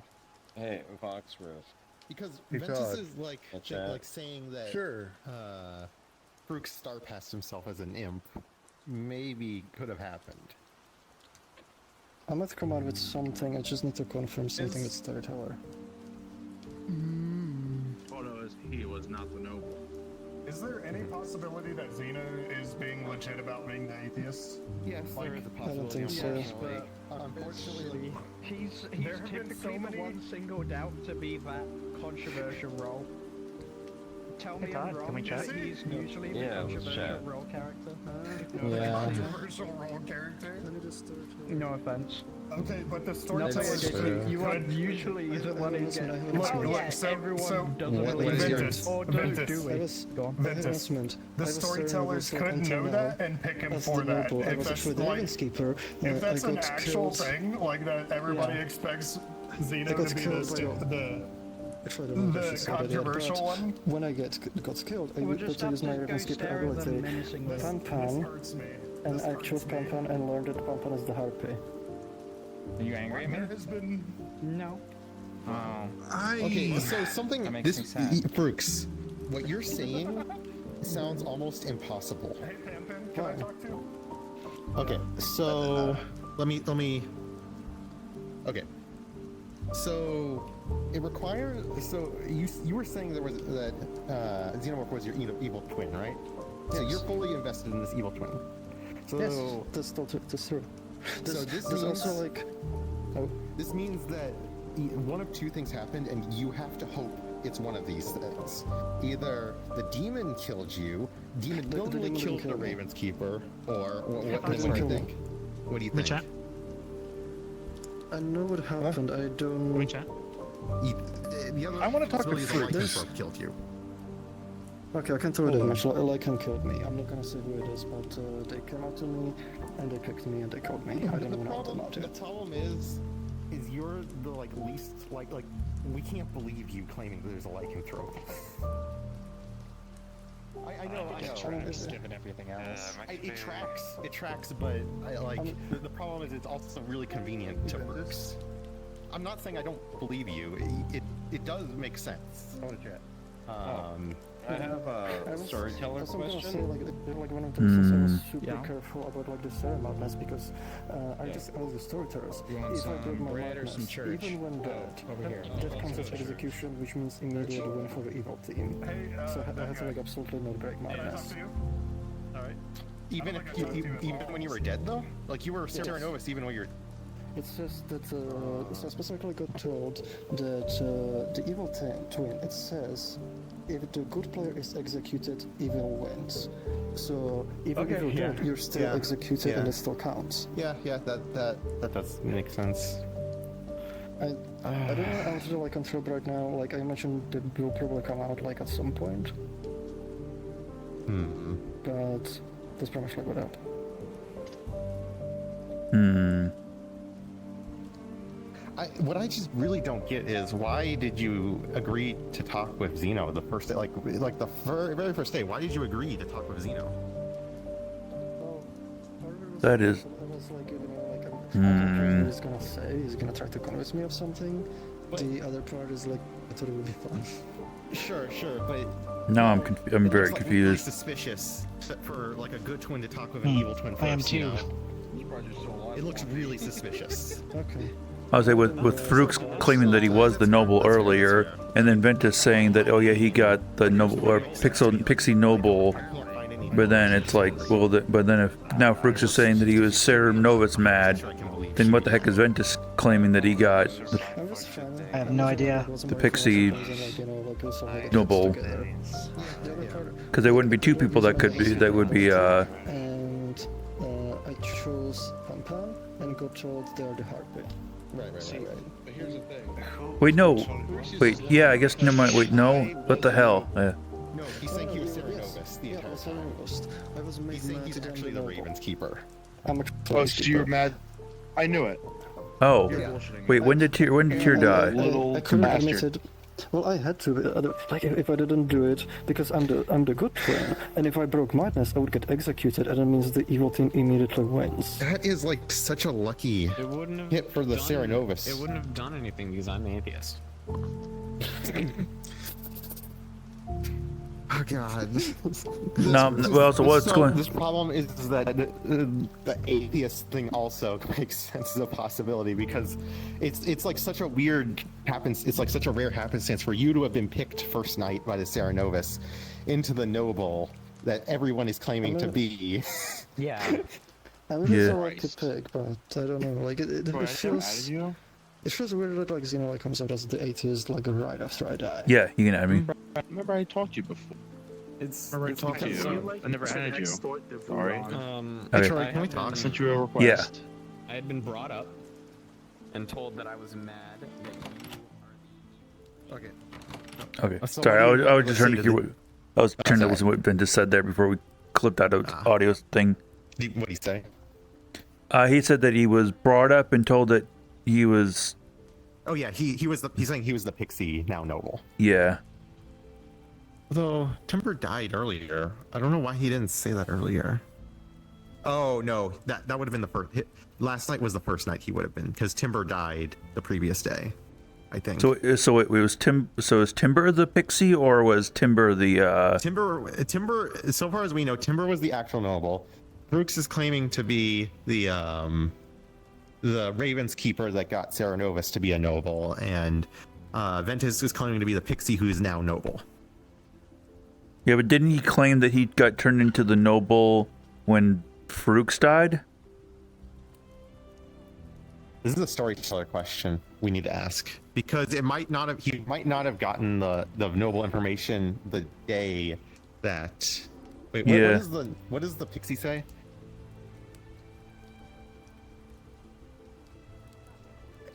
Hey, Foxworth. Because Because- Ventus is like What's that? like saying that Sure. Farouk star passed himself as an imp. Maybe could have happened. I might come out with something, I just need to confirm something with Storyteller. Oh no, he was not the noble. Is there any possibility that Xena is being legit about being the atheist? Yes, there is a I don't think so. unfortunately. Unfortunately, He's There have been typically so many- the one singled out to be that controversial role. Tell me Todd, I'm wrong, can we chat? but he's usually the Yeah, let's controversial chat. role character. Yeah. Controversial role character. No offense. Okay, but the No, storyteller but you are usually the one who gets... Look, Oh look, yeah, so everyone doesn't what believe is it, your- or doesn't Ventus. do I it. was Go on. Ventus. announcement. The I was storytellers serving could until know now that and pick him as for the that. noble. I If was that's actually the like, Ravenskeeper. if that's I an got actual killed. thing, like that everybody Yeah. expects I Xena got to be killed the Actually, I don't know if I the should say that yet, controversial but one. when I got killed, I We'll would just to have use my to go Ravenskeeper stare at them ability. menacingly. Pan This Pan. hurts me. and I chose Pampan and learned that Pampan is the harpy. Are you angry at me? There has been No. Oh. Okay, so something That makes me sad. Brooks, what you're saying sounds almost impossible. Hey, Pampan, can I talk to you? Okay, so let me. Okay, so it requires. So you were saying there was that Xenomorph was your evil twin, right? So Yes. you're fully invested in this evil twin. So Yes, that's still that's true. so this there's means, also like, this means that one of two things happened, and you have to hope it's one of these things. Either the demon killed you, demon The literally demon killed didn't the kill me. Raven's Keeper, or what The do demon you killed me. think? What do you The think? chat. I know what happened. I don't. Wait, chat. The other I want to talk to possibility is the Fruits. lycanthrope killed you. Okay, I can throw it in much. Lycan killed me. I'm not gonna say who it is, but they came out to me, and they picked me, and they killed me. I don't know what I'm The problem is you're the least like we can't believe you claiming that there's a lycanthrope. I know. Given everything else. It tracks, but the problem is it's also really convenient to Brooks. I'm not saying I don't believe you. It does make sense. I want to chat. I have a storyteller I was gonna question. say like one of the things I was super Yeah. careful about the Sarah madness because I just asked the storytellers You want if I some broke my bread or madness, some church? even when dead, over here. that counts as execution, which means immediate win for the evil team. Hey, So I had to absolutely not break Can I talk madness. to you? All right. Even I'm not gonna talk to you at even all. when you were dead though, you were Yes. Sarah Novus even when you're. It's just that so I specifically got told that the evil twin, it says if the good player is executed, evil wins. So even if you're dead, you're still executed and it still counts. Yeah, that does make sense. I don't want to answer the lycanthrope right now. Like I mentioned, it will probably come out at some point. But that's pretty much what happened. What I just really don't get is why did you agree to talk with Zeno the first day, the very first day? Why did you agree to talk with Zeno? That is. I was like, I'm not sure what he's gonna say. He's gonna try to convince me of something. The other part is I thought it would be fun. Sure, but Now I'm it very looks, confused. really suspicious for a good twin to talk with an evil twin first. I am too. It looks really suspicious. Okay. I was say with Farouk's claiming that he was the noble earlier, and then Ventus saying that he got the noble or Pixie noble, but then it's but then if now Farouk's is saying that he was Sarah Novus mad, then what the heck is Ventus claiming that he got I have no idea. the Pixie noble? Because there wouldn't be two people that would be. And I chose Pampan and got told they're the harpy. Right. But here's the thing. Wait, no. Wait, yeah, I guess never mind. Wait, no. What the hell? No, he's saying he was Sarah Novus the entire time. I was made He's saying mad he's to actually the Raven's Keeper. I'm a Oh, so you're mad? I knew it. Oh, wait. When did Tyr die? I couldn't admit it. Well, I had to. If I didn't do it, because I'm the good twin, and if I broke madness, I would get executed, and that means the evil team immediately wins. That is such a lucky hit for the Sarah Novus. It wouldn't have done anything because I'm an atheist. Oh God. This problem is that the atheist thing also makes sense as a possibility because it's such a weird It's such a rare happenstance for you to have been picked first night by the Sarah Novus into the noble that everyone is claiming to be. Yeah. I mean, it's a lucky pick, but I don't know. It feels. It feels weird that Xeno comes out as the atheist right after I die. Yeah, you can add me. Remember I talked to you before. Remember I talked to you. I never added you. Sorry. Okay. Can we talk? I sent you a request. Yeah. I had been brought up and told that I was mad that Okay. Okay. Sorry, I was just trying to hear what I was trying to listen to what Ventus said there before we clipped out of audio thing. What did he say? He said that he was brought up and told that he was. Oh yeah, he's saying he was the Pixie now noble. Yeah. Although Timber died earlier, I don't know why he didn't say that earlier. Oh no, that would have been the first. Last night was the first night he would have been because Timber died the previous day, I think. So it was So is Timber the pixie, or was Timber the? Timber. So far as we know, Timber was the actual noble. Brooks is claiming to be the Raven's keeper that got Sarah Novus to be a noble, and Ventus is claiming to be the pixie who is now noble. Yeah, but didn't he claim that he got turned into the noble when Farouk's died? This is a storyteller question we need to ask because he might not have gotten the noble information the day that. Wait, what does the pixie say?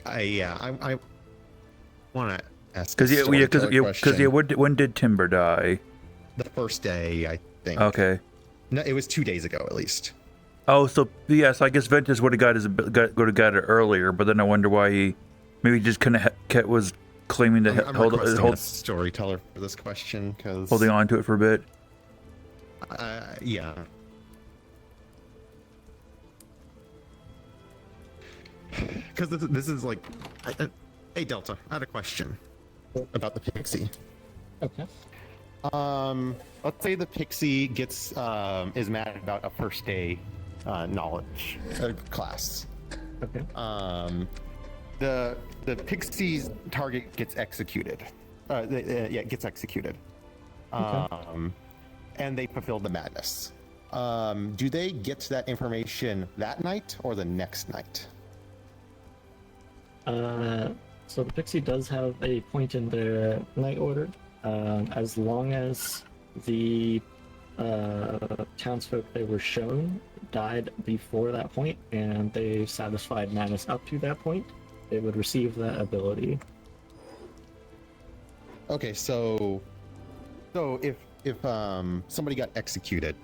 I want to ask. Because when did Timber die? The first day, I think. Okay. No, it was 2 days ago at least. Oh, so yes, I guess Ventus would have got it earlier, but then I wonder why he maybe just kind of was claiming to hold a storyteller for this question because holding on to it for a bit. Yeah. Because this is like, hey Delta, I had a question about the pixie. Okay. Let's say the pixie gets is mad about a first day knowledge class. Okay. The pixie's target gets executed. Gets executed. Okay. And they fulfilled the madness. Do they get that information that night or the next night? So the pixie does have a point in their night order. As long as the townsfolk they were shown died before that point and they satisfied madness up to that point, they would receive that ability. Okay, so if somebody got executed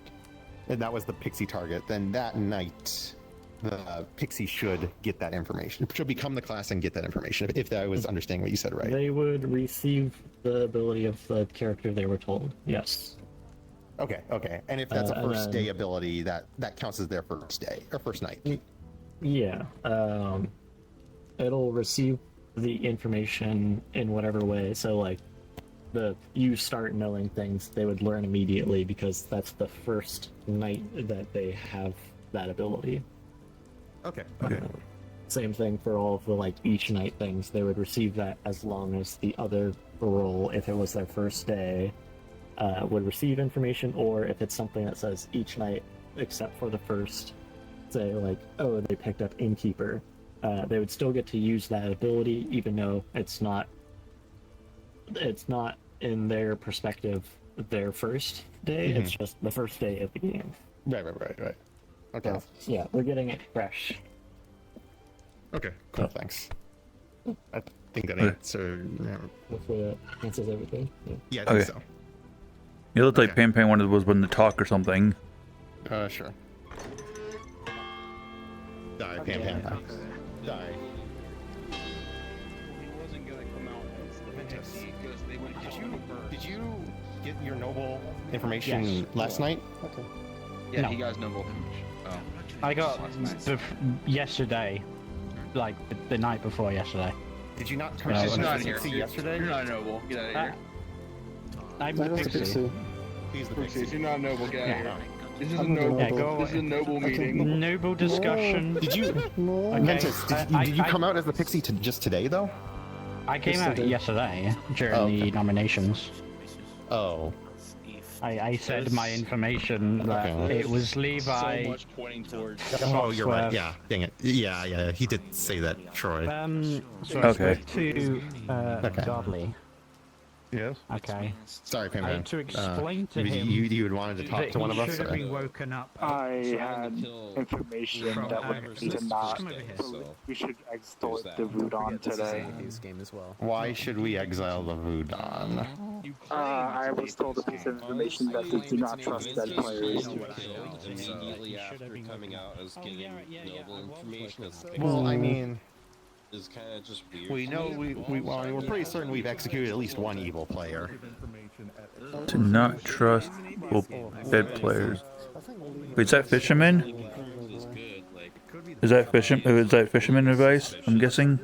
and that was the pixie target, then that night the pixie should get that information. Should become the class and get that information. If that was understanding what you said right. They would receive the ability of the character they were told. Yes. Okay. And if that's a first day ability, that counts as their first day or first night. Yeah. It'll receive the information in whatever way. So like you start knowing things, they would learn immediately because that's the first night that they have that ability. Okay. Same thing for all of the each night things. They would receive that as long as the other role, if it was their first day, would receive information, or if it's something that says each night except for the first, say they picked up Innkeeper, they would still get to use that ability even though it's not in their perspective their first day. It's just the first day of the game. Right. Okay. So, yeah, we're getting it fresh. Okay. Cool. Thanks. I think that answers. Hopefully that answers everything. Yeah, I think so. It looked like Pan was wanting to talk or something. Sure. Die, Pan. Die. He wasn't gonna come out as the pixie because they would. Did you get your noble information last night? Okay. Yeah, No. he got his noble. Oh. I got yesterday, the night before yesterday. Did you not come He's out just as not the here. pixie yesterday? You're not a noble. Get out of here. I'm the pixie. He's the Pixie, pixie. you're not a noble. Get out of Yeah. here. This is a I'm noble. Yeah, go This is a away. noble meeting. Noble discussion. Did you, Okay. Ventus? Did you come out as the pixie just today though? I came out yesterday during Oh, okay. the nominations. Oh. I said my information that Okay. it was Levi. So much pointing towards. Oh, you're right. Foxworth. Yeah. Dang it. Yeah. He did say that, Troy. So Okay. I spoke to Godly. Yes. Okay. Sorry, Pan. To explain to him you had wanted to talk that to one of he us. should have been woken up. I had information From that would be to not. Come over here. We should extort the Rudon today. game as well. Why should we exile the Vudon? I was told a piece of information that they do not trust dead players. Immediately after coming out as getting noble information. Well, I mean, is kind of just weird. we know we're pretty certain we've executed at least one evil player. To not trust dead players. Wait, is that Fisherman? Is that fisherman advice? I'm guessing.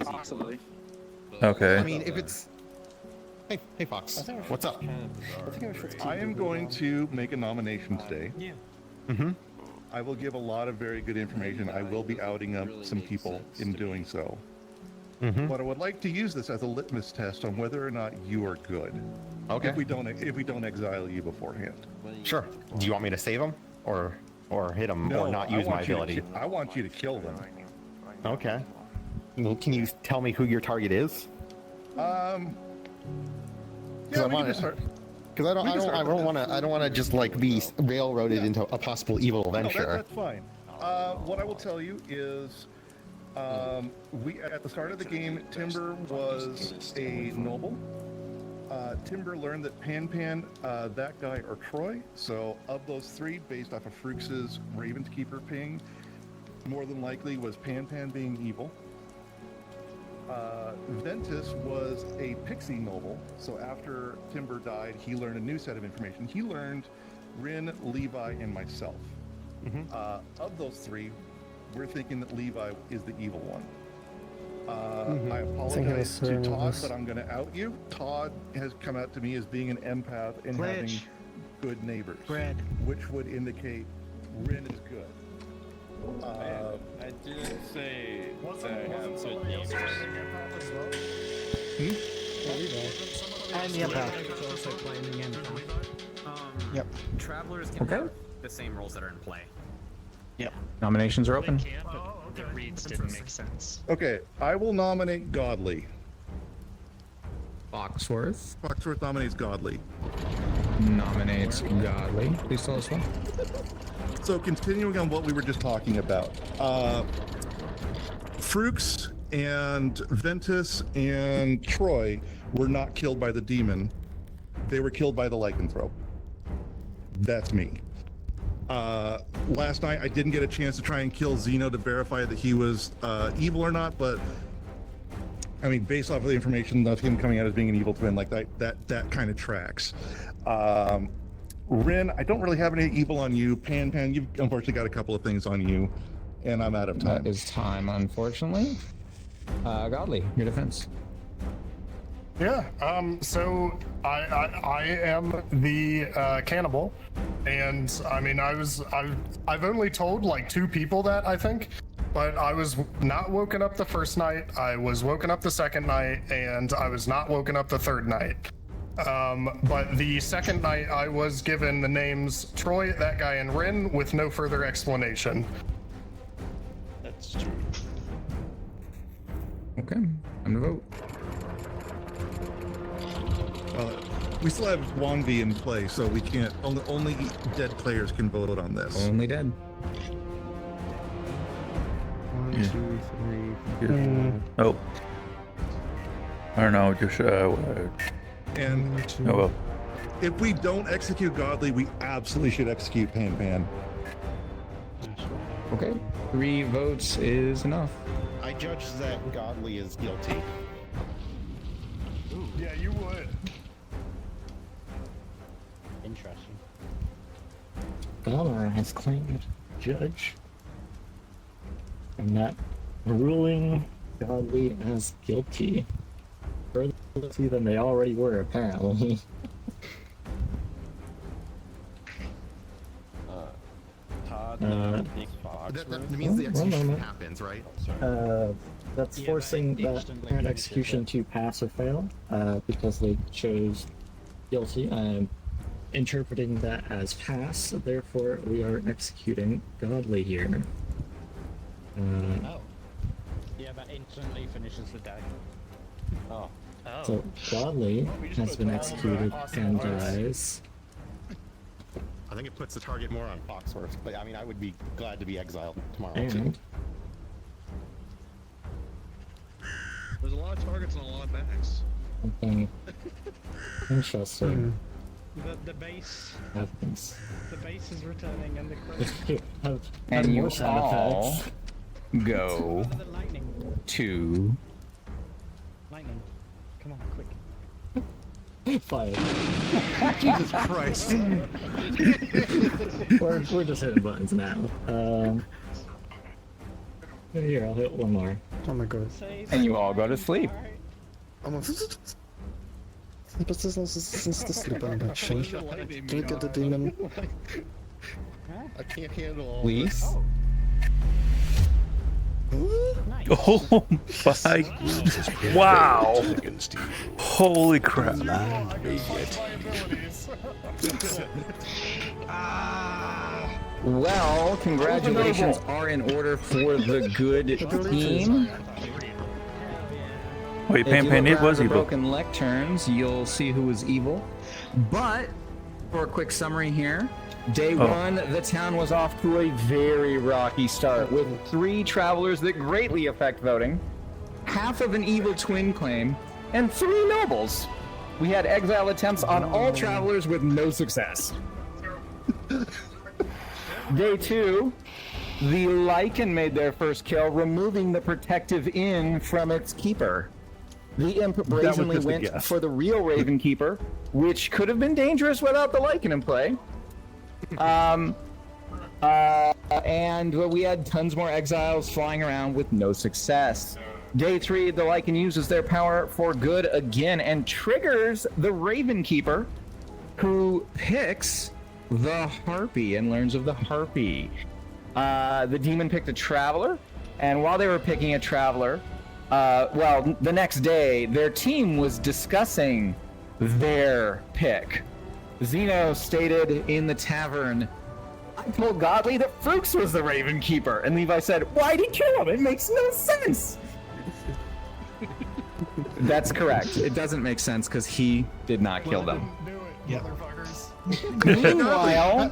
Possibly. Okay. I mean, if it's hey Fox, what's up? I am going to make a nomination today. Mm-hmm. I will give a lot of very good information. I will be outing up some people in doing so. Mm-hmm. But I would like to use this as a litmus test on whether or not you are good. Okay. If we don't exile you beforehand. Sure. Do you want me to save them or hit them No, or not use my ability? I want you to kill them. Okay. Well, can you tell me who your target is? Yeah, Because we can just start. I don't want to just like be railroaded into a possible evil venture. No, that's fine. What I will tell you is, we at the start of the game, Timber was a noble. Timber learned that Pan, that guy, or Troy. So of those three, based off of Frux's Raven's Keeper ping, more than likely was Pan being evil. Ventus was a pixie noble, so after Timber died, he learned a new set of information. He learned Rin, Levi, and myself. Of those three, we're thinking that Levi is the evil one. I apologize to Todd, but I'm going to out you. Todd has come out to me as being an empath and having good neighbors, which would indicate Rin is good. I didn't say that I have good neighbors. And the empath. Also playing the empath. Yep. Travelers can have the same roles that are in play. Yep. Nominations are open. The reads didn't make sense. Okay, I will nominate Godly. Foxworth nominates Godly. Nominates Godly. Please tell us why. So continuing on what we were just talking about, Frux and Ventus and Troy were not killed by the demon. They were killed by the lycanthrope. That's me. Last night I didn't get a chance to try and kill Zeno to verify that he was evil or not, but I mean, based off of the information of him coming out as being an evil twin, like that kind of tracks. Rin, I don't really have any evil on you. Pan, you've unfortunately got a couple of things on you, and I'm out of time. That is time, unfortunately. Godly, your defense. Yeah. So I am the cannibal, and I mean I've only told like 2 people that, I think, but I was not woken up the first night. I was woken up the second night, and I was not woken up the third night. But the second night I was given the names Troy, that guy, and Rin with no further explanation. That's true. Okay, I'm gonna vote. We still have Wanvi in play, so we can't. Only dead players can vote on this. Only dead. 1, 2, 3, 4. Oh. I don't know. Just And oh well. If we don't execute Godly, we absolutely should execute Pan. Okay, 3 votes is enough. I judge that Godly is guilty. Yeah, you would. Interesting. Galar has claimed judge. And not ruling Godly as guilty. Further guilty than they already were, apparently. Todd Fox. That means the execution happens, right? That's forcing that parent execution to pass or fail, because they chose guilty. I'm interpreting that as pass, so therefore we are executing Godly here. Yeah, that instantly finishes the day. Oh. So Godly has been executed and dies. I think it puts the target more on Foxworth, but I mean, I would be glad to be exiled tomorrow too. And There's a lot of targets and a lot of backs. something interesting The base. happens. The base is returning, and the crow. And more you sound all effects. go The lightning. to Lightning. Come on, quick. Fire. Jesus Christ. we're just hitting buttons now. Here, I'll hit one more. Oh my god. And you all go to sleep. I'm a... But this is the sleep on that chain. Can you get the demon? I can't handle all Please. this. Oh my! Wow! Holy crap! Well, congratulations are in order for the good team. Wait, If you Pan look it around was the evil. broken lecterns, you'll see who was evil. But for a quick summary here, day one, the town was off to a very rocky start with 3 travelers that greatly affect voting, half of an evil twin claim, and 3 nobles. We had exile attempts on all travelers with no success. Day 2, the Lycan made their first kill, removing the protective inn from its keeper. The imp brazenly just a went guess. for the real Raven Keeper, which could have been dangerous without the Lycan in play. And we had tons more exiles flying around with no success. Day 3, the Lycan uses their power for good again and triggers the Raven Keeper, who picks the Harpy and learns of the Harpy. The demon picked a Traveler, and while they were picking a Traveler, the next day, their team was discussing their pick. Zeno stated in the tavern, I told Godly that Fruix was the Raven Keeper, and Levi said, why'd he kill him? It makes no sense! That's correct. It doesn't make sense because he did not kill them. Meanwhile,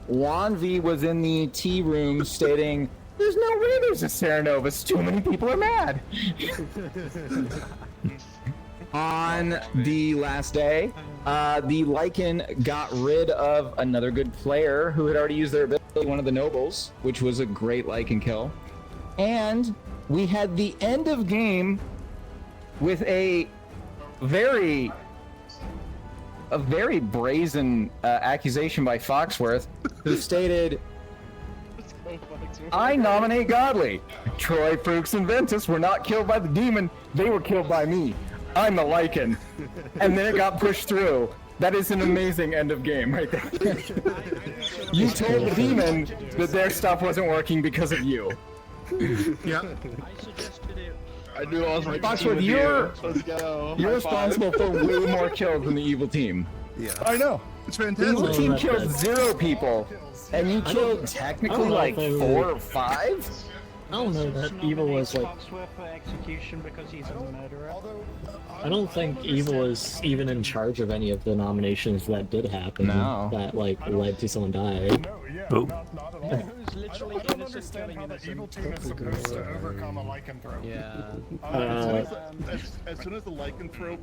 Juan V was in the tea room stating, there's no way there's a Serenovus. Too many people are mad. On the last day, the Lycan got rid of another good player who had already used their ability, one of the nobles, which was a great Lycan kill. And we had the end of game with a very brazen accusation by Foxworth, who stated, I nominate Godly. Troy, Fruix, and Ventus were not killed by the demon. They were killed by me. I'm the Lycan. And then it got pushed through. That is an amazing end of game right there. You told the demon that their stuff wasn't working because of you. Yeah. I knew I was right. Foxworth, you're responsible for way more kills than the evil team. Yeah. I know. It's The fantastic. evil team killed 0 people, and you killed technically like 4 or 5? I don't know that Evil was like. Foxworth for execution because he's a murderer. I don't think Evil was even in charge of any of the nominations that did happen. No. That like led to someone dying. Oh. Who's literally innocent killing innocent. Evil team is supposed to overcome a lycanthrope. Yeah. As soon as the lycanthrope,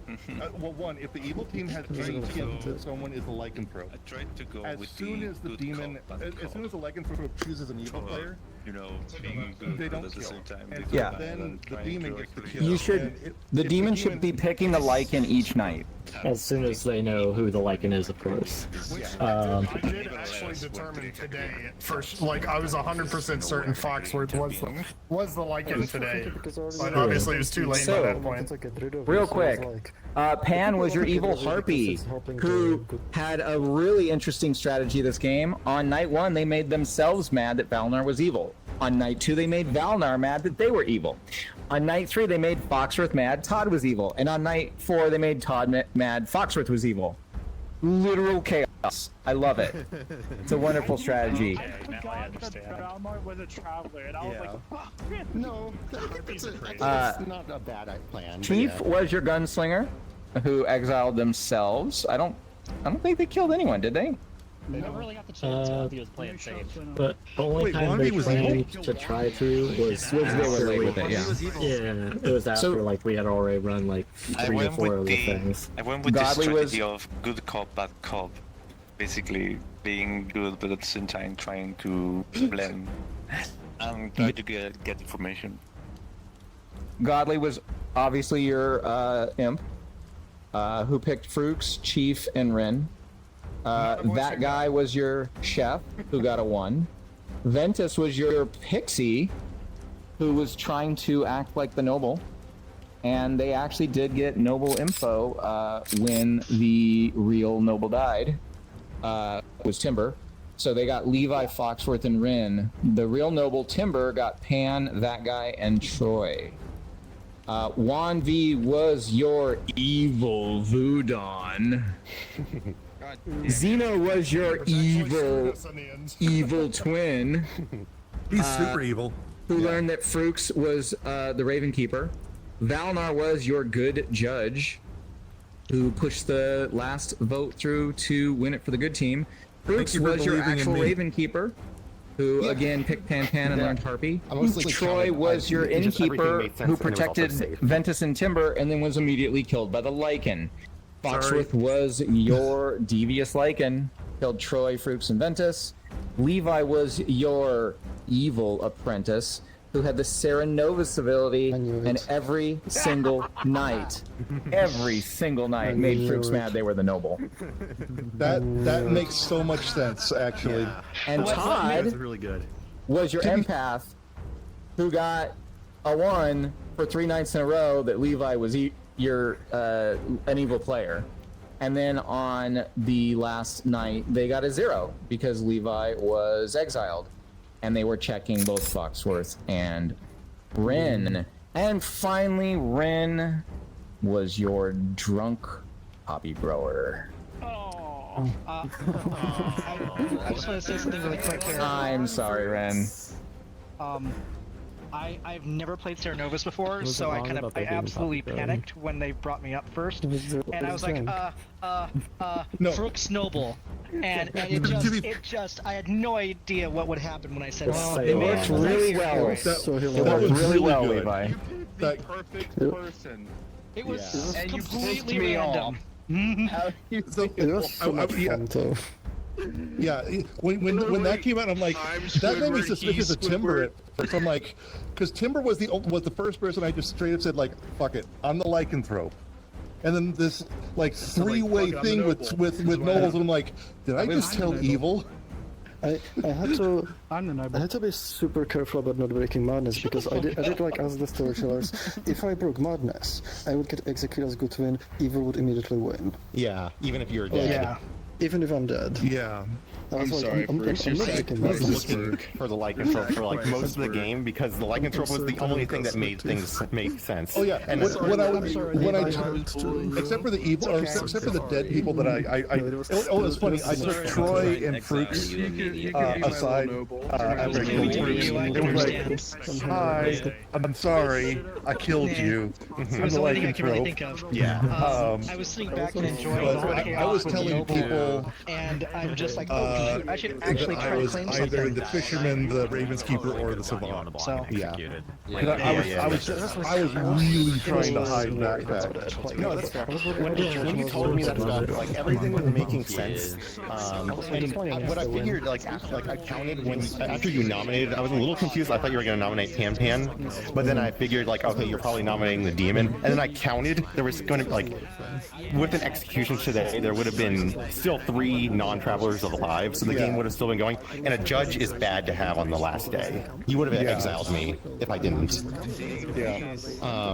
well, one, if the evil team has any hint someone is the lycanthrope, I tried to go as with soon the as the good demon, cop, bad as cop. soon as the lycanthrope chooses an evil player, You know, being good they but don't at the kill. same time. And they so feel bad then and the trying demon to gets to actually kill. You should. And The if demon demon- should be picking the Lycan each night. As soon as they know who the Lycan is, of course. I did actually determine today, first, like, I was 100% certain Foxworth was the Lycan today, but obviously it was too late by that point. Real quick, Pan was your evil Harpy, who had a really interesting strategy this game. On night 1, they made themselves mad that Valnar was evil. On night 2, they made Valnar mad that they were evil. On night 3, they made Foxworth mad Todd was evil. And on night 4, they made Todd mad Foxworth was evil. Literal chaos. I love it. It's a wonderful strategy. Valmar was a traveler, and I was like, fuck. No, it's not a bad plan. but Chief yeah. was your gunslinger, who exiled themselves. I don't think they killed anyone, did they? They never really got the chance while he was playing safe. But the only Wait, time they Wanvi was tried to try to was they were after late we, with it, yeah. Yeah, it was after like we had already run like 3 or 4 of the things. I went with Godly the was- strategy of good cop, bad cop. Basically, being good, but at the same time trying to blend and try to get information. Godly was obviously your imp, who picked Fruix, Chief, and Rin. That guy was your chef, who got a 1. Ventus was your pixie, who was trying to act like the noble, and they actually did get noble info when the real noble died. Was Timber. So they got Levi, Foxworth, and Rin. The real noble Timber got Pan, that guy, and Troy. Juan V was your evil Voodon. Zeno was your evil twin. He's super evil. Who learned that Frooks was the Raven Keeper. Valnar was your good judge, who pushed the last vote through to win it for the good team. Frooks was your actual Raven Keeper, who again picked Pan and learned Harpy. Troy was your innkeeper, who protected Ventus and Timber, and then was immediately killed by the Lycan. Foxworth was your devious Lycan, killed Troy, Frooks, and Ventus. Levi was your evil apprentice, who had the Serenovus ability, and every single night made Frooks mad they were the noble. That makes so much sense, actually. Yeah. And Todd was your empath, who got a 1 for 3 nights in a row that Levi was an evil player. And then on the last night, they got a 0 because Levi was exiled. And they were checking both Foxworth and Rin. And finally, Rin was your drunk poppy grower. I just want to say something really quick here. I'm sorry, Ren. I've never played Serenovus before, so I absolutely panicked when they brought me up first, and I was like, Frooks Noble, and it just, I had no idea what would happen when I said it. It worked really well. It worked really well, Levi. The perfect person. It was and completely you pissed me random. It was so much fun, though. Yeah, when that came out, I'm like, that made me suspicious of Timber at first. I'm like, because Timber was the first person I just straight up said, like, fuck it, I'm the lycanthrope. And then this like 3-way thing with nobles, and I'm like, did I just tell evil? I had to be super careful about not breaking madness, because I did like ask the storytellers, if I broke madness, I would get executed as good win, evil would immediately win. Yeah, even if you're dead. Yeah. Even if I'm dead. Yeah. I'm sorry, Bruce. You're looking for the lycanthrope for like most of the game, because the lycanthrope was the only thing that made things make sense. Oh yeah, and except for the evil, or except for the dead people that it's funny. I took Troy and Frooks aside after I killed Frooks. It was like, hi, I'm sorry, I killed you. I'm the lycanthrope. Yeah. I was sitting back and enjoying the I was telling people, and I'm just like, oh, shoot, I should actually try to claim something. either the fisherman, the Raven's Keeper, or the savant. So yeah. I was really trying to hide that. No, that's fair. When you told me that stuff, like everything was making sense. And what I figured, like I counted when after you nominated, I was a little confused. I thought you were going to nominate Pan, but then I figured like, okay, you're probably nominating the demon. And then I counted. There was going to be like, with an execution today, there would have been still 3 non-travelers alive, so the game would have still been going. And a judge is bad to have on the last day. You would have exiled me if I didn't. Yeah.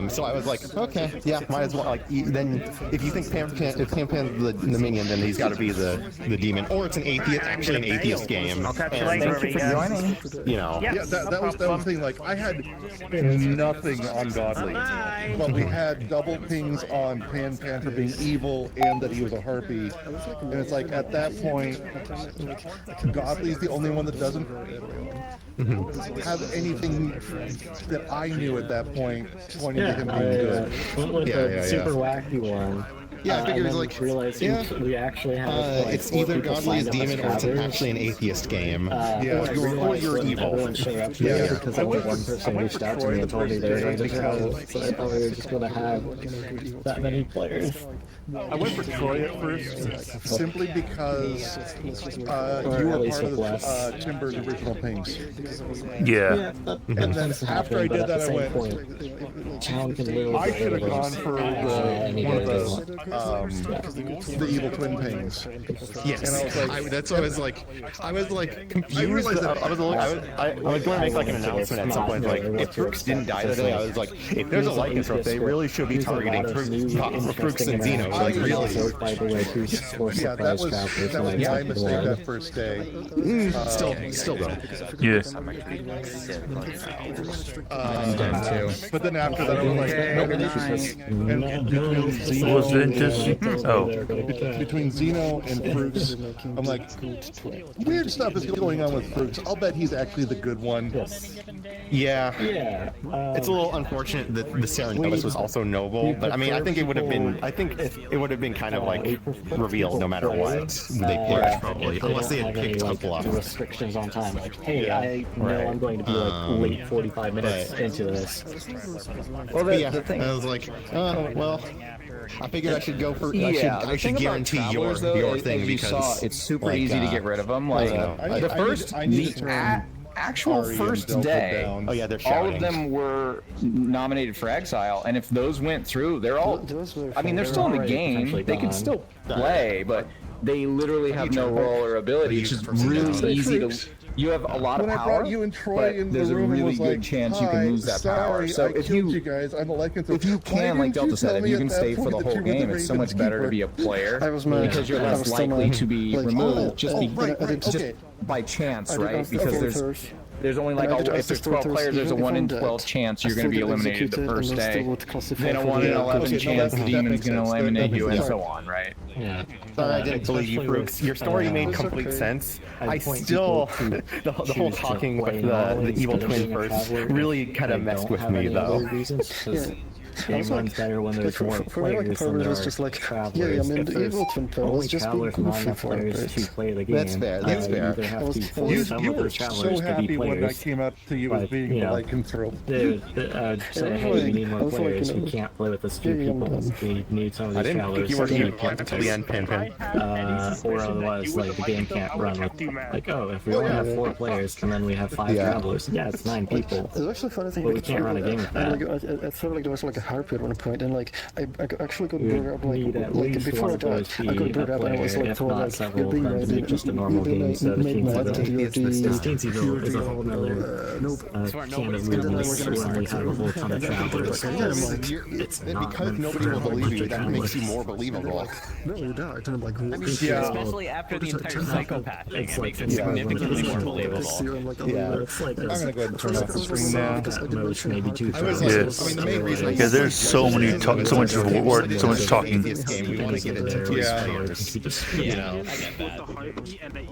So I was like, okay, yeah, might as well. Like, then if you think if Pan's the minion, then he's got to be the demon, or it's actually an atheist game. I'll catch you later. Thank you for joining. You know. Yeah, that was the thing. Like, I had nothing on Godly, but we had double pings on Pan for being evil and that he was a harpy, and it's like at that point, Godly's the only one that doesn't have anything that I knew at that point pointing to him being good. Went with the super wacky one. Yeah, I figured it was like, we actually have it's either Godly's demon or it's actually an atheist game. Or you're evil. Because only one person reached out to me and told me they were going to travel, so I thought we were just going to have that many players. I went for Troy at first, simply because you were part of the Timber's original pings. Yeah. And then after I did that, I went, I should have gone for one of the the evil twin pings. Yes, And I was like, that's what I was like. I was like confused. I was going to make like an announcement at some point. Like, if Brooks didn't die today, I was like, if there's a lycanthrope, they really should be targeting Brooks and Zeno. Like, really. Yeah, that was my mistake that first day. Still though. Yeah. But then after that, I was like, What was it just? Oh. Between Zeno and Brooks, I'm like, weird stuff is going on with Brooks. I'll bet he's actually the good one. Yeah. It's a little unfortunate that the Serenobus was also noble, but I mean, I think it would have been kind of like revealed no matter what they picked, probably, unless they had picked a bluff. Restrictions on time. Like, hey, I know I'm going to be like late 45 minutes into this. Well, the thing I was like, well, I figured I should go for. I should guarantee your thing because it's super easy to get rid of them. Like the actual first day, all of them were nominated for exile, and if those went through, they're all. I mean, they're still in the game. They can still play, but they literally have no role or ability. It's just really easy to. You have a lot of power, when I brought you and Troy in the there's a room really and was good like, chance you can lose that power. So if you guys, I'm a lycanthrope. if you can, like Delta said, if you can stay for the whole game, it's so much better to be a player because you're less likely to be removed just by chance, right? Because there's only like if there's 12 players, there's a 1 in 12 chance you're going to be eliminated the first day. Then a 1 in 11 chance the demon's going to eliminate you, and so on, right? Yeah. Sorry, I didn't believe you, Brooks. Your story made complete sense. I still, the whole talking with the evil twin first really kind of messed with me, though. Game runs better when there's more players than there are travelers. If there's only travelers, not enough players to play the game, That's fair. That's fair. you either have to force some of the travelers to be when I players. came up to you as being the lycanthrope. Say, hey, we need more players. We can't play with this few people. We need some of these travelers. I didn't think you were until the end, Pan. Or otherwise, like the game can't run. Like oh, if we only have 4 players and then we have 5 travelers, yeah, it's 9 people. It's actually funny thing. But we can't run a game with that. I felt like there was like a harp at one point, and like I actually got brought up like before I died. I got brought up and I was like told like you're being made just a normal game, so the team is a whole nother can of weirdness when we have a whole ton of travelers. It's because nobody will believe you. That makes you more believable. No, you died, and I'm like, especially after the entire psychopath thing, it makes it significantly more believable. It's like I'm gonna go ahead and turn off the screen now. most maybe 2 Yes. I mean, the main reason. Yeah, there's so much word, so much talking. This game, we want to get into players. Yeah, I get that.